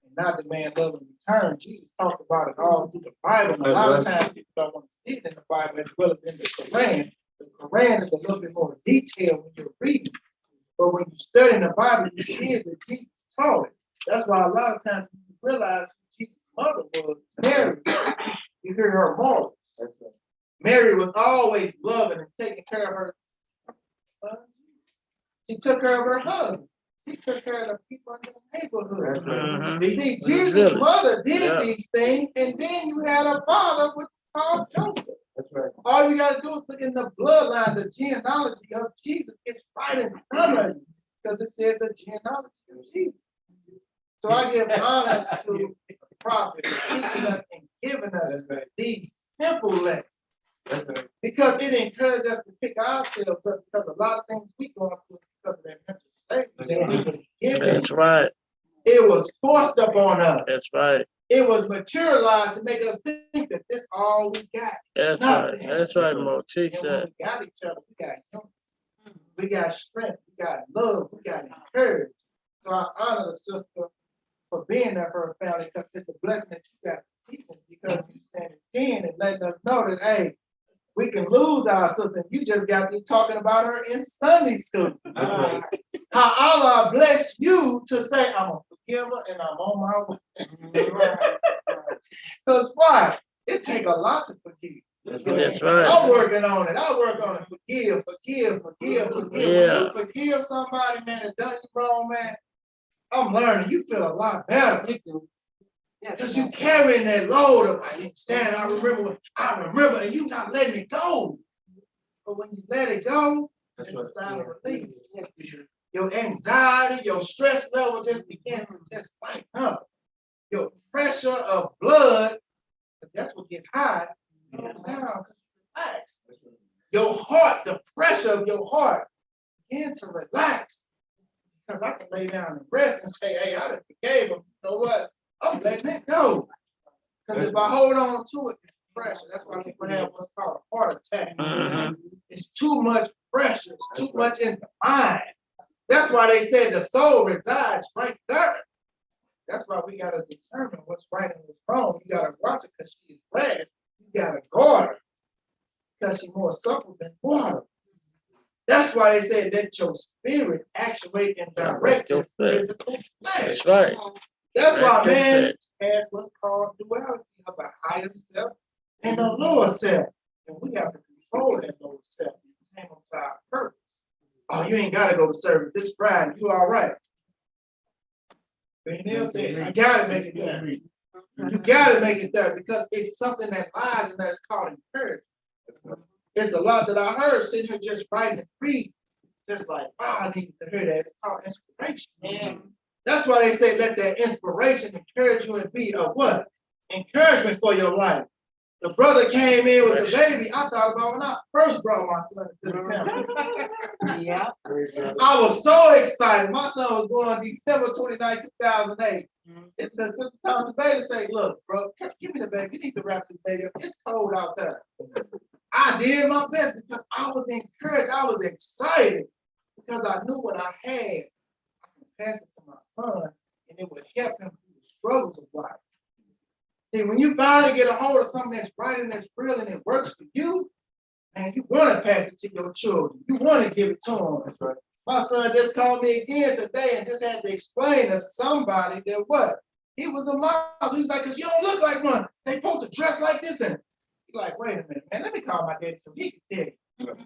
and not demand love in return. Jesus talked about it all through the Bible. And a lot of times people don't want to see it in the Bible as well as in the Quran. The Quran is a little bit more detailed when you're reading. But when you study the Bible, you see it that Jesus taught it. That's why a lot of times you realize who Jesus' mother was, Mary. You hear her morals. Mary was always loving and taking care of her son. She took care of her husband. She took care of the people in the neighborhood. Mhm. You see, It's Jesus' village. mother did Yeah. these things, and then you had a father, which is called Joseph. That's right. All you gotta do is look in the bloodline, the genealogy of Jesus. It's right in front of you, because it said the genealogy of Jesus. So I give honors to the prophet for teaching us and giving us these simple lessons. That's right. Because it encouraged us to pick ourselves up, because a lot of things we go through because of that mental state that we was given. That's right. It was forced upon us. That's right. It was materialized to make us think that this all we got. That's Nothing. right. That's right, Mo. Teach And when that. we got each other, we got unity. We got strength, we got love, we got encouragement. So I honor the sister for being there for her family, because it's a blessing that you got teaching, because you stand in 10 and letting us know that, hey, we can lose our sister. You just got me talking about her in Sunday school. How Allah bless you to say, I'm a forgiver and I'm on my way. Because why? It take a lot to forgive. That's right. I'm working on it. I work on it. Forgive. Yeah. When you forgive somebody, man, that done you wrong, man, I'm learning. You feel a lot better. Because you carrying that load of, I can't stand it. I remember, and you not letting it go. But when you let it go, it's a sign of relief. Your anxiety, your stress level just begins to just lighten up. Your pressure of blood, that's what get high, goes down, relax. Your heart, the pressure of your heart, begin to relax. Because I can lay down and rest and say, hey, I done forgave him. You know what? I'm letting it go. Because if I hold on to it, it's pressure. That's why people have what's called a heart attack. Mhm. It's too much pressure. It's too much in the mind. That's why they said the soul resides right there. That's why we got to determine what's right and what's wrong. You got to watch her because she is red. You got to guard her because she's more supple than water. That's why they say let your spirit actuate and direct your physical flesh. That's right. That's why Direct your man flesh. has what's called duality of a higher self and a lower self. And we have to control that lower self and hang on to our purpose. Oh, you ain't got to go to service. It's Friday. You all right. But they'll say, I got to make it there. You got to make it there because it's something that lies in there. It's called encouragement. It's a lot that I heard sitting here just writing and reading. Just like, oh, I needed to hear that. It's called inspiration. Yeah. That's why they say let that inspiration encourage you and be a what? Encouragement for your life. The brother came in with the baby. I thought about when I first brought my son to the temple. Yeah. I was so excited. My son was born December 29, 2008. It's a Thomas Bailey say, look, bro, give me the baby. You need to wrap this baby up. It's cold out there. I did my best because I was encouraged. I was excited because I knew what I had. I could pass it to my son and it would help him through the struggles of life. See, when you finally get a hold of something that's right and that's real and it works for you, man, you want to pass it to your children. You want to give it to them. That's right. My son just called me again today and just had to explain to somebody that what? He was a model. He was like, because you don't look like one. They supposed to dress like this. And he's like, wait a minute, man, let me call my daddy so he can tell you.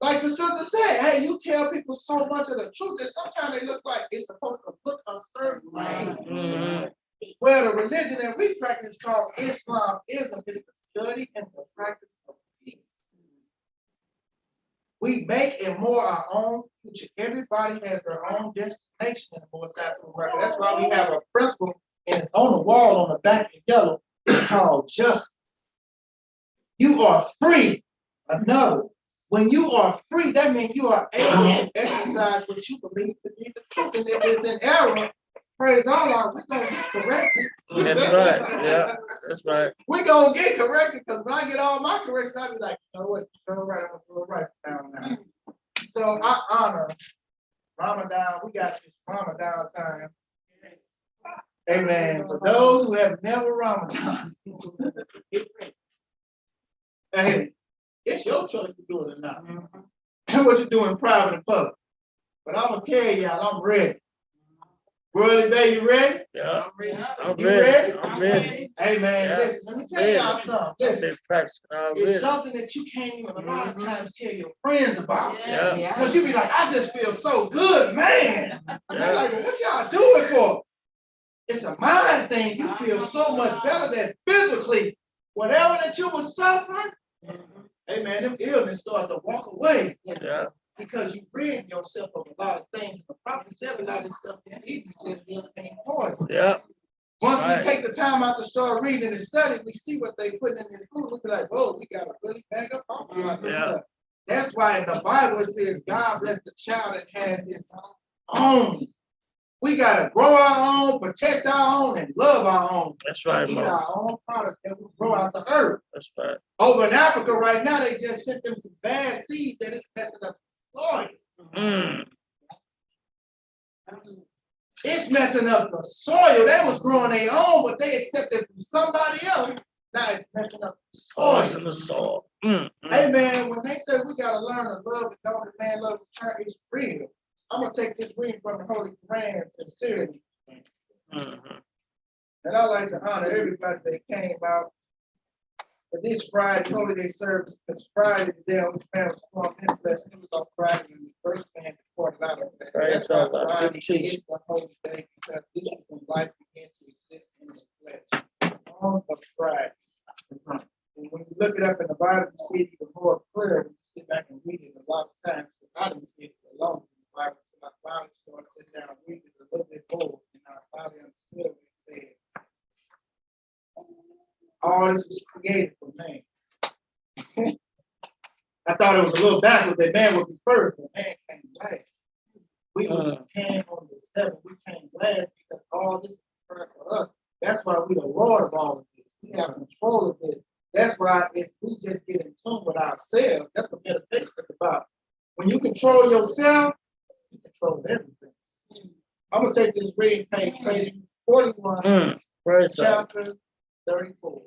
Like the sister said, hey, you tell people so much of the truth that sometimes they look like it's supposed to look a certain way. Mhm. Well, the religion that we practice called Islamism is the study and the practice of peace. We make and more our own future. Everybody has their own destination in the North Side of America. That's why we have a principle, and it's on the wall on the back in yellow. It's called justice. You are free. Another. When you are free, that means you are able to exercise what you believe to be the truth. And if it's an error, praise Allah, we're going to get corrected. That's right. Yeah, that's right. We're going to get corrected because when I get all my corrections, I'll be like, you know what, you're doing right, I'm going to do it right now. So I honor Ramadan. We got this Ramadan time. Amen. For those who have never Ramadan, hey, it's your choice to do it or not. And what you do in private and public. But I'm going to tell y'all, I'm ready. Worldly Bay, you ready? Yeah, Yeah. I'm You ready. ready? I'm ready. Hey, man, Yeah. listen, let me tell y'all something. I've Listen, been practicing it's already. something that you can't even a lot of times tell your friends about. Yeah. Because you be like, I just feel so good, man. And they're Yeah. like, well, what y'all doing for? It's a mind thing. You feel so much better than physically. Whatever that you were suffering, hey man, them illness start to walk away Yeah. because you rid yourself of a lot of things. The prophet said a lot of this stuff you eat is just being pain poison. Yeah. Once Right. we take the time out to start reading and study, we see what they put in this food. We be like, whoa, we gotta really back up off about this Yeah. stuff. That's why in the Bible it says God bless the child that has his own. We gotta grow our own, protect our own, and love our own. That's right, Eat Mom. our own product that we grow out the earth. That's right. Over in Africa right now, they just sent them some bad seeds that is messing up the soil. Mm. It's messing up the soil. They was growing their own, but they accepted from somebody else. Now it's messing up the Oh, it's soil. in the soul. Mm. Hey man, when they say we gotta learn to love and know that man love return, it's real. I'm gonna take this reading from the Holy Quran sincerely. Mhm. And I like to honor everybody that came out for this Friday holiday service. It's Friday, the day on which man was formed in flesh. It was on Friday, and the first man departed out of flesh. Praise That's why Allah. Friday Good teaching. is the holy day, because this is when life began to exist in the flesh. On a Friday. And when you look it up in the Bible, you see it even more clear. When you sit back and read it a lot of times. I didn't see it for a long time in the Bible, until I finally started sitting down and reading it a little bit more, and I finally understood what it said. All this was created for man. I thought it was a little backwards that man would be first, but man came last. We was came on the seven, we came last because all this was prepared for us. That's why we the Lord of all of this. We have control of this. That's why if we just get in tune with ourselves, that's what meditation is about. When you control yourself, you control everything. I'm gonna take this reading page 41. Praise Allah. Chapter 34.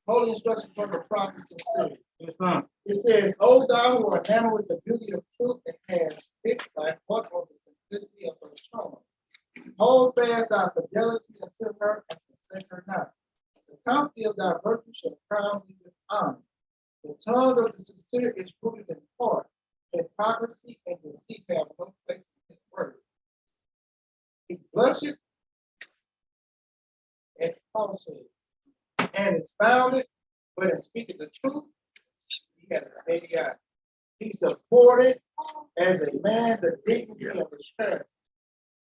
Holy instruction from the prophet sincerely. Yes, ma'am. It says, O thou who are enamored with the beauty of truth and has fixed thy heart on the simplicity of her charm. Hold fast thy fidelity unto her and forsake her not. The bounty of thy virtue shall crown thee with honor. The tongue of the sincere is rooted in heart. Hypocrisy and deceit have no place in his word. He blusheth as Paul says, and is founded, but in speaking the truth, he had a steady eye. He supported as a man the dignity of his character.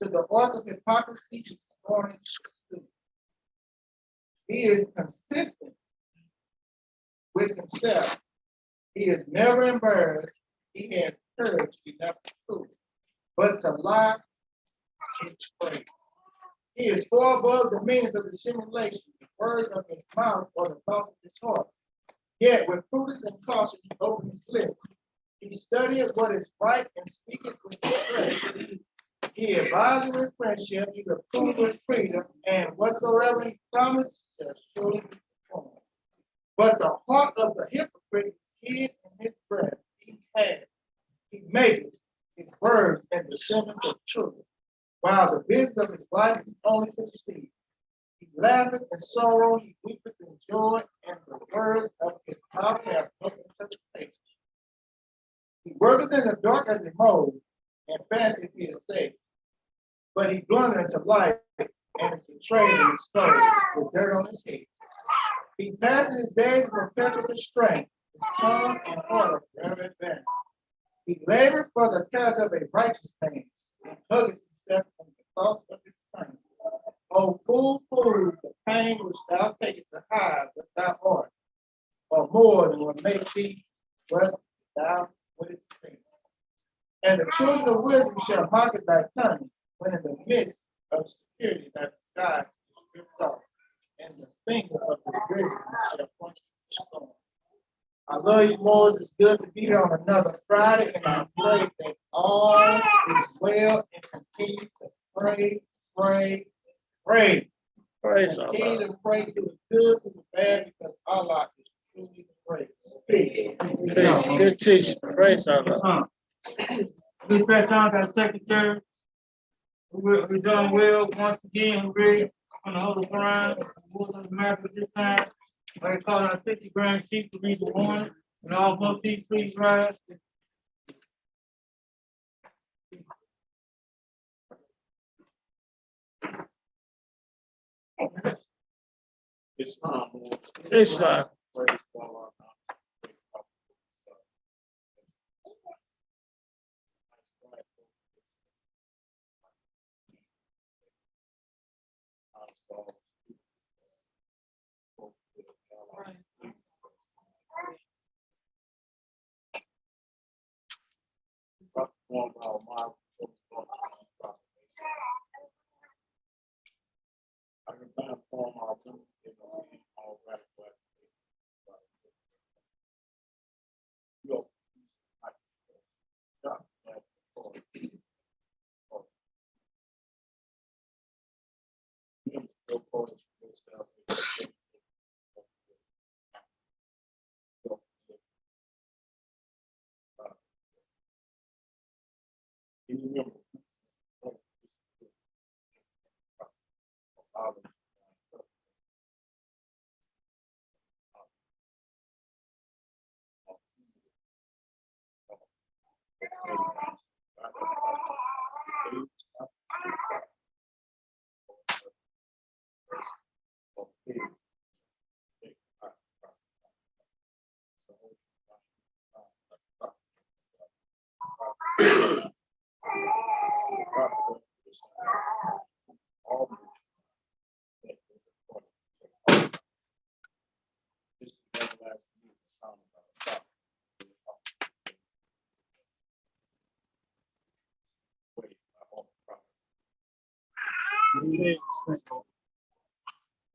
To the arts of hypocrisy, he scorned. He is consistent with himself. He is never embarrassed. He has courage enough to prove, but to lie is great. He is far above the means of dissimulation, the words of his mouth or the thoughts of his heart. Yet with prudence and caution he opens his lips. He studieth what is right and speaketh with discretion. He advises with friendship, he reproveth with freedom, and whatsoever he promised shall surely be performed. But the heart of the hypocrite is hid in his breast. He maketh his words in the semblance of truth, while the business of his life is only to deceive. He laugheth in sorrow, he weepeth in joy, and the words of his mouth have no interpretation. He worketh in the dark as a mole, and fancieth he is safe. But he blundereth into life, and is betrayed and exposed, with dirt on his head. He passes his days in perpetual restraint, his tongue and heart are forever advanced. He labored for the character of a righteous man, and huggeth himself from the thoughts of his pain. O fool, fool, the pain which thou takest to hide with thy heart, or more than will make thee what thou wouldst see. And the children of wisdom shall mock at thy cunning, when in the midst of security thy disguise is stripped off, and the finger of the wisdom shall point to the storm. I love you, Lord. It's good to be here on another Friday, and I pray that all is well and continue to pray. Praise Continue Allah. to pray through the good, through the bad, because Allah is truly the great. Good teaching. Praise Yes, Allah. ma'am. Please press on to our secretary. We're done well, once again, we're ready on the other ground, move on the map at this time. I call our 50 grand chief to read the warning, and all votees, please rise. It's time. It's time. I can find a form of them, you know, all right, but. Yo.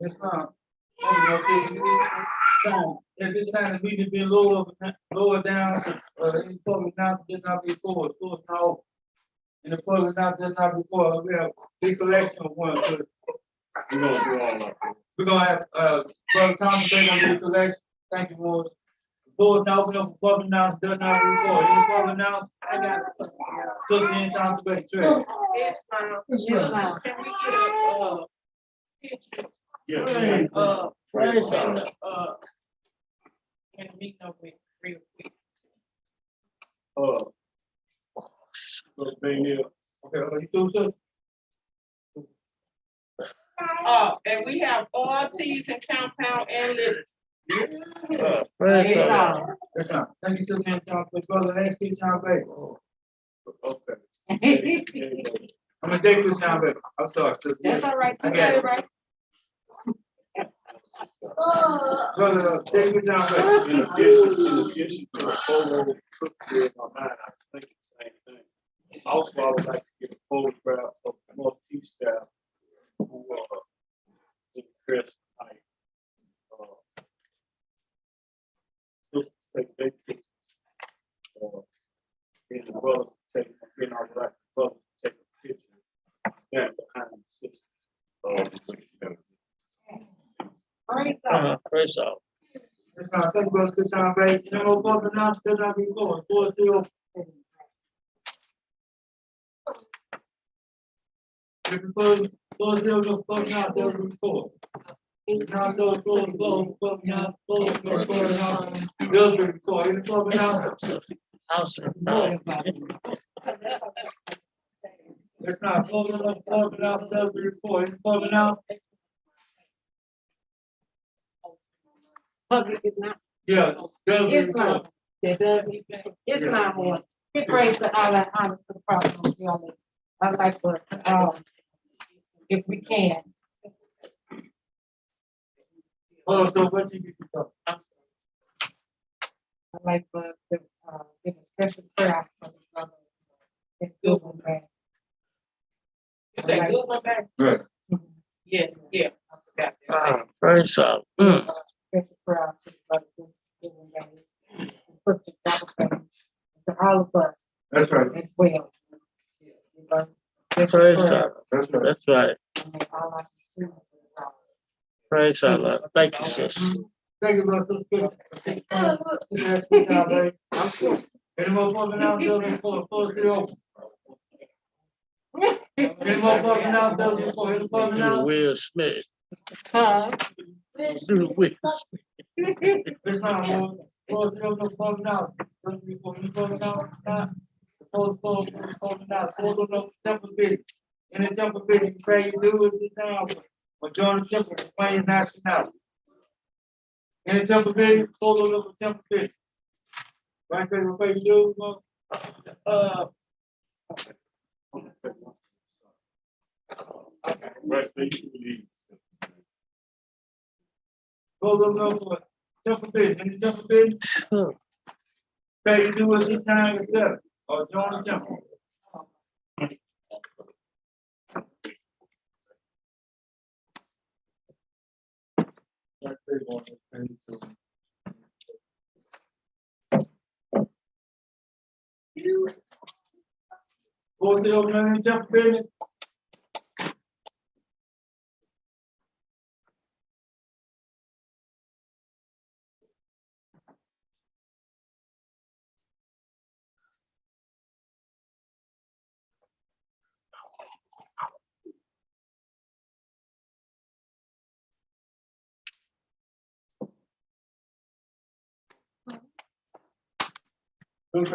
It's not. If it's time to be lower down, in public now, does not be forward, so it's not open. In the public now, does not be forward, we have big collection of one, so You know, do all that. we're gonna have, Brother Thomas, they're gonna do the collection, thank you, Lord. Board now, open up for public now, does not report, any public now, I got it. still in town to make sure. Yes, ma'am. Can we get a, picture, Yeah. Praise in God. the, in the meeting over it real quick? So they here, okay, are you through, sir? And we have ortiz and compound and litter. Praise God. Yes, ma'am. Thank you, sir, man, John, for brother, let's get John back. Okay. I'm gonna take this John back, I'm sorry, sister. That's all right. I got it. Right. Brother, take this John back. In addition to the photo that took here in my mind, I was thinking the same thing. Also, I would like to get a photograph of the multi staff who impressed tonight. Just take pictures. And the brother take, in our right, brother take a picture. Stand behind the sisters. Praise God. Yes, ma'am, thank you, brother, good John back. You know, brother, now, does not be going, doors still open. If you close, doors still open, close now, doors will be closed. Now, doors closed, close now, close now, doors will be closed. Any public now? It's not closing up, closing out, does be recorded, closing out, Public is not, yeah, does be it's not, recorded. it does, it's not one. It brings the honor to the problem. I'd like for, if we can. Hold on, so what you get to talk? I'd like for, give a special prayer for the brother. It's good one, man. You say good one back? Right. Yes, yeah. I forgot that. Praise God. Special prayer for the brother. Good one, man. Sister Jonathan, to all of us That's right, as well. Praise God. that's right. That's right. And all our students as well. Praise God. Thank you, sister. Thank you, brother, good. Any more public now, does be recorded, doors still open. Any more public announcements before any public Do the announcements? Will Smith. Huh? Do the Will Smith. This time, we'll do no public announcements. Before any public announcements, close no temple business. Any temple business, pray you do it this time, or join the temple, claim nationality. Any temple business, close no temple business. Right there, pray you do, Right, thank you. close no temple business, any temple business. Pray you do it this time yourself, or join the temple. Close the open any temple business. But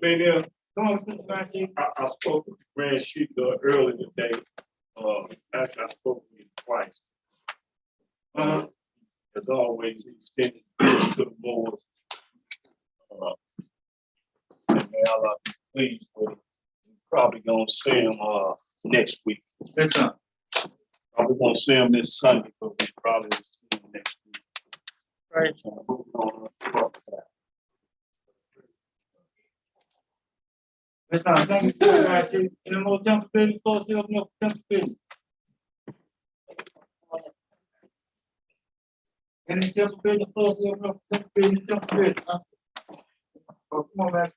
then, Come on, Sister Francie. I spoke with the Grand Shooter earlier today. Actually, I spoke with him twice. As always, he extended to the board. And they'll be pleased with it. Probably gonna see him next week. Yes, sir. Probably gonna see him this Sunday, but we probably will see him next week. Right. So, moving on. Yes, sir. Thank you, Sister Francie. Any more temple business, close the open temple business. Any temple business, close the open temple business, temple business. Oh, come on back.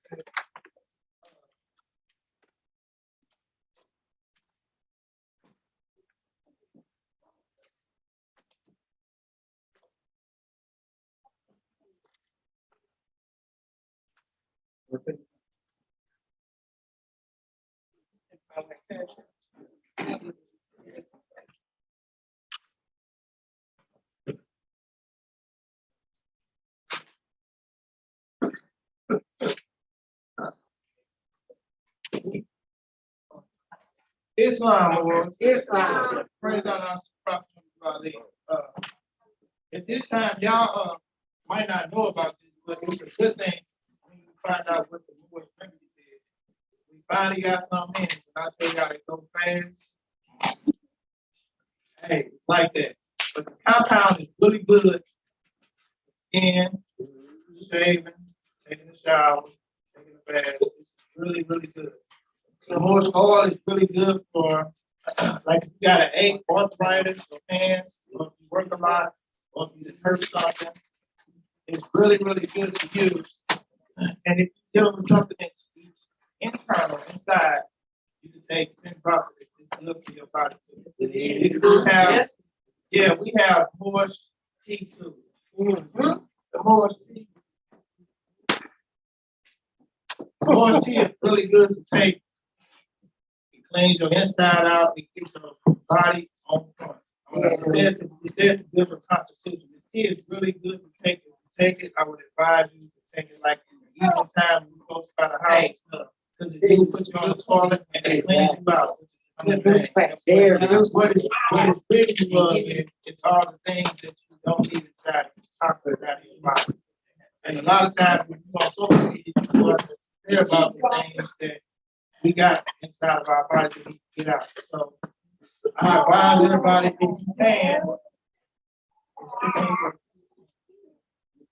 Islam, Lord. Islam. Praise our prophet. At this time, y'all might not know about this, but it's a good thing when you find out what the Moorish remedy is. We finally got some in, and I tell y'all it goes fast. Hey, it's like that. But the compound is really good. Skin, shaving, taking a shower, taking a bath. It's really, really good. The horse oil is really good for, like, if you got an ache, arthritis, or hands, or if you work a lot, or if you hurt something. It's really, really good to use. And if you're dealing with something that's internal, inside, you can take 10 drops of it. It's good for your body too. We do have, yeah, we have horse tea too. The horse tea. Horse tea is really good to take. Cleans your inside out, it keeps your body on point. It says to good for constitution. This tea is really good to take. If you take it, I would advise you to take it like in the evening time when you're close by the house. Because it do put you on the toilet and it cleans you out. What is big you love is it's all the things that you don't need inside you, toxins out of your body. And a lot of times when you on social media, you have to hear about the things that we got inside of our body that we get out. So I advise everybody if you can.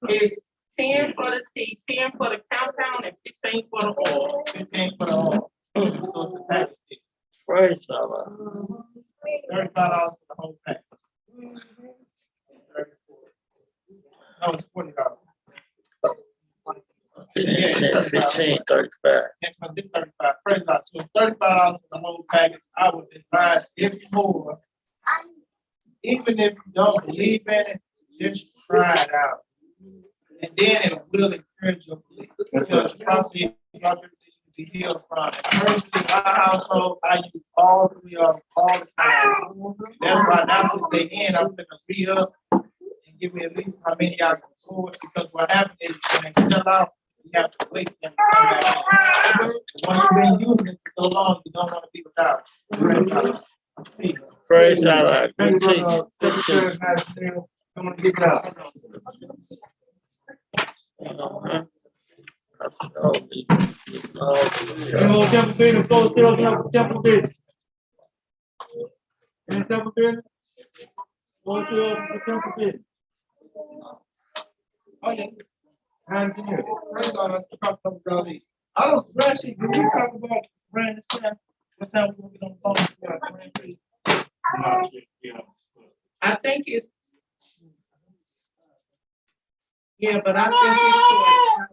It's 10 for the tea, 10 for the compound, and 15 for the oil. 15 for the oil. So it's a package. Praise Allah. $35 for the whole pack. 34. No, it's $40. 10, 15, 35. Next one, this 35. Praise God. So it's $35 for the whole package. I would advise if more, even if you don't believe in it, just try it out. And then it will encourage your belief. Because the prophecy about everything you be healed from. Personally, my household, I use all three of them all the time. That's why now since they in, I'm gonna re-up and give me at least how many I can afford, because what happens is when they sell out, you have to wait for them to come back in. Once you've been using it for so long, you don't wanna be without. Peace. Praise Allah. Thank Good you, teaching. Good Secretary teaching. National. I'm gonna get it out. Uh-huh. Any more temple business, before we open up for temple business? Any temple business? Before we open for temple business? Oh, yeah. Hands in here. Praise God, that's the prophet of God. I don't, actually, when we talk about brand and stuff, what time we gonna get on the phone? We got brand new. I think it's. Yeah, but I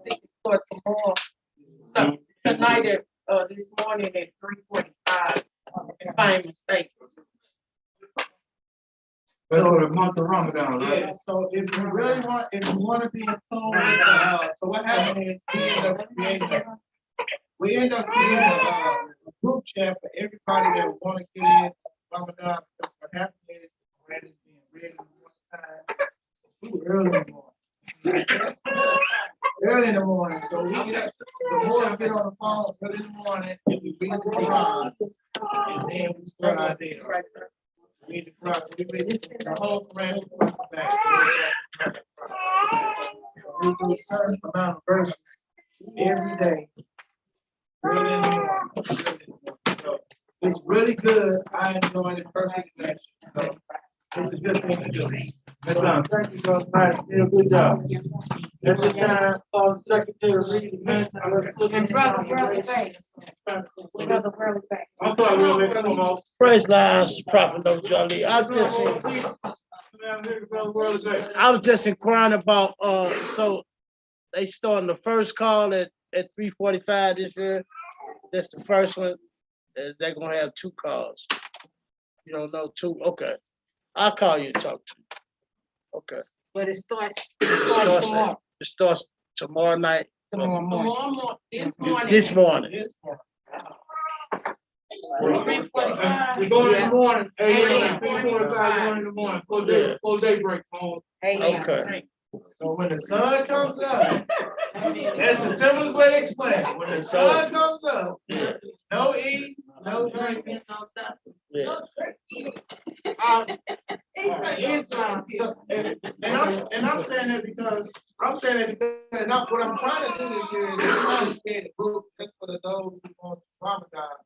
think it's for tomorrow. So, tonight at, this morning at 3:45, if I ain't mistaken. That's for the month of Ramadan, right? Yeah, so if you really want, if you wanna be in tune with so what happened is, we end up creating a group chat for everybody that wanna get in Ramadan, because what happened is, brand is being read in the morning time, early in the morning. Early in the morning, so we get, the more we get on the phone early in the morning, and we read the Quran, and then we start our day. Read the Quran, so we read the whole Quran across the back. So we do a certain amount of verses every day. Early in the morning, early in the morning. So it's really good. I enjoy it personally. So it's a good thing to do. That's fine. Thank you, Brother Mike. You did a good job. At this time, Secretary read the minutes. And brother, I'm sorry, we'll make come on. Praise Lord, Prophet of Jolly. I was just inquiring about, so they starting the first call at 3:45 this year. That's the first one. They're gonna have two calls. You don't know two? Okay. I'll call you and talk to you. Okay. But it starts It starts tomorrow night. tomorrow morning. Tomorrow morning, this morning. This morning. This morning. 3:45. We're going in Yeah. the morning, 8:45. 3:45, going in the morning, Yeah. before daybreak, home. Okay. So when the sun comes up, that's the simplest way to explain it. When the sun comes up, Yeah. no eating, no drinking. Yeah. So, and I'm saying that because, and what I'm trying to do this year is I'm trying to create a group just for those who want Ramadan,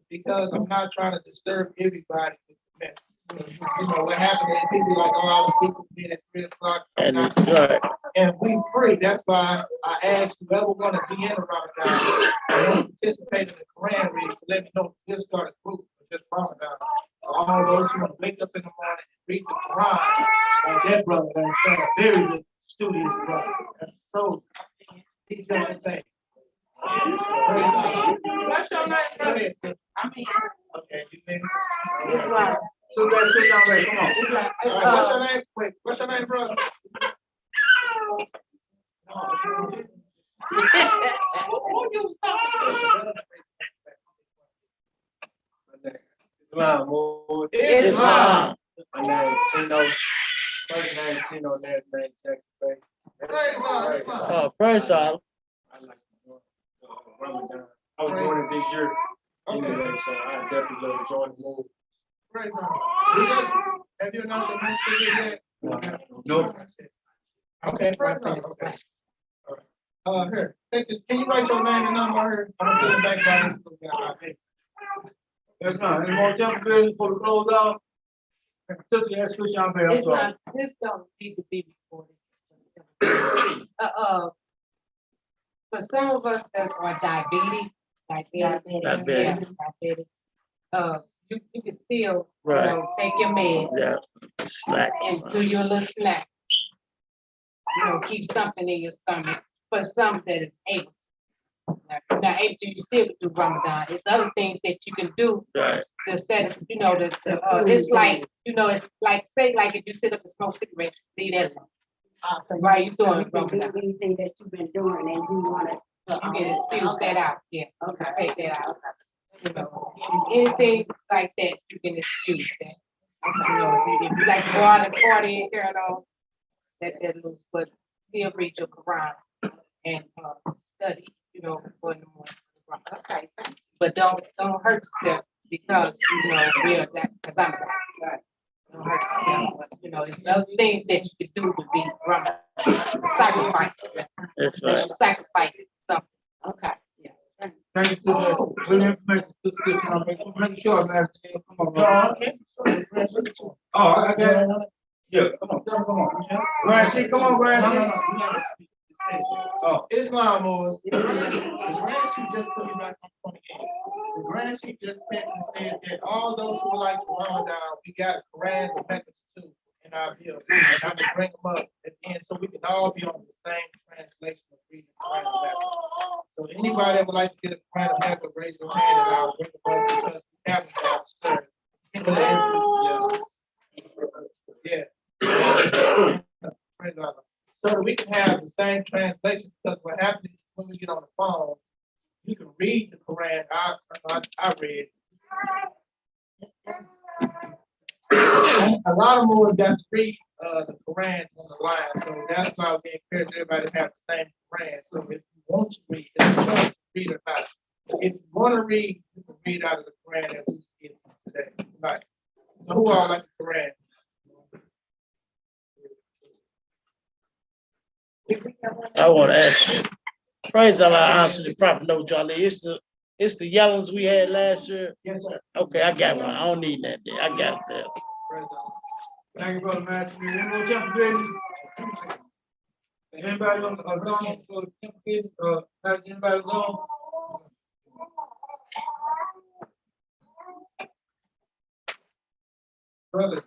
because I'm not trying to disturb everybody with the message. You know, what happened is people like, oh, I was sleeping at 3 o'clock. And right. And we free. That's why I asked whoever want to be in the Ramadan, I want to participate in the Quran reading, to let me know if just start a group for just Ramadan. All those who want to wake up in the morning and read the Quran, like that brother, that's a very good studious brother. That's so, he's done the thing. What's your name, Go brother? ahead, sis. I mean, Okay, you think? It's right. So that's sit down there, come on. it's like, All right, what's your name? Wait, what's your name, brother? who you was talking to? Islam, boy. Islam. My name, Tino. First name, Tino, last name, Jackson Bay. Praise God, Islam. Praise Allah. I like Ramadan. I was born in this year, Okay, anyway, so I definitely love to join the move. praise God. Have you announced your name to you yet? No. Okay, praise God. Okay. All right. Here, take this. Can you write your name and number here? I'm gonna send it back by this little guy. Okay. That's not, any more temple business before we close out? Sister, ask Christian, I'm It's sorry. not, this don't need to be recorded. For some of us that are diabetic, yeah, diabetic, you can still, Right. take your meds Yeah. Slack. and do your little snack. Keep something in your stomach, for some that is able. Now, able to, you still can do Ramadan. It's other things that you can do Right. to set, it's like, it's like, say, like if you sit up and smoke cigarettes, leave that alone. Right, you doing Ramadan. Anything that you've been doing and you wanna You can excuse that out, yeah, Okay. take that out. You know, anything like that, you can excuse that. You know, if you like to go out and party and carry on, let that loose, but still read your Quran and, study, you know, before in the morning. Okay, thank you. But don't hurt yourself because, you know, we are that, because I'm right. Don't hurt yourself, but, you know, there's other things that you can do to be Ramadan. Sacrifice. That's That right. you sacrifice something. Okay. Thank you for the good information. Make sure, man. Come on, No, bro. okay. Oh, I got it. Yeah, come on. Grand, come on, No, Grand. no, no, you gotta speak. Oh, Islam was, the grand sheet just put me back on 28. The grand sheet just texted and said that all those who would like to Ramadan, we got Qurans and Meccas too in our bill. And I can bring them up at the end so we can all be on the same translation of reading the Quran and Mecca. So anybody that would like to get a Quran and Mecca, raise your hand and I'll bring them up because we have them downstairs. Yeah. Praise Allah. So that we can have the same translation, because what happens is when we get on the phone, you can read the Quran. I read. A lot of Moors got to read the Quran on the line, so that's why we encourage everybody to have the same Quran. So if you want to read, it's a choice to read or not. If you want to read, you can read out of the Quran that we get today. Right. So who all like the Quran? I want to ask you. Praise Allah, answer the proper no, Charlie. It's the yellows we had last year. Yes, sir. Okay, I got one. I don't need that there. I got it there. Praise Allah. thank you, brother, man. Any more jump in? Anybody on the zone for the jump in? Has anybody zone? Brother,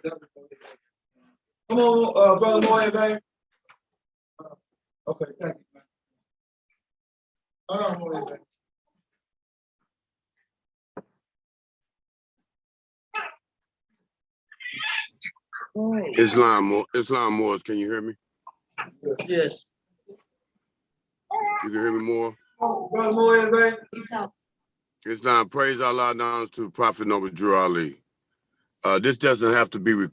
Come on, brother Moya, baby. Okay, thank you, man. hold on, hold on. Islam Moors, can you hear me? Yes. You can hear me more? Brother Moya, baby. Islam, praise Allah, announced to Prophet Noble Drew Ali. This doesn't have to be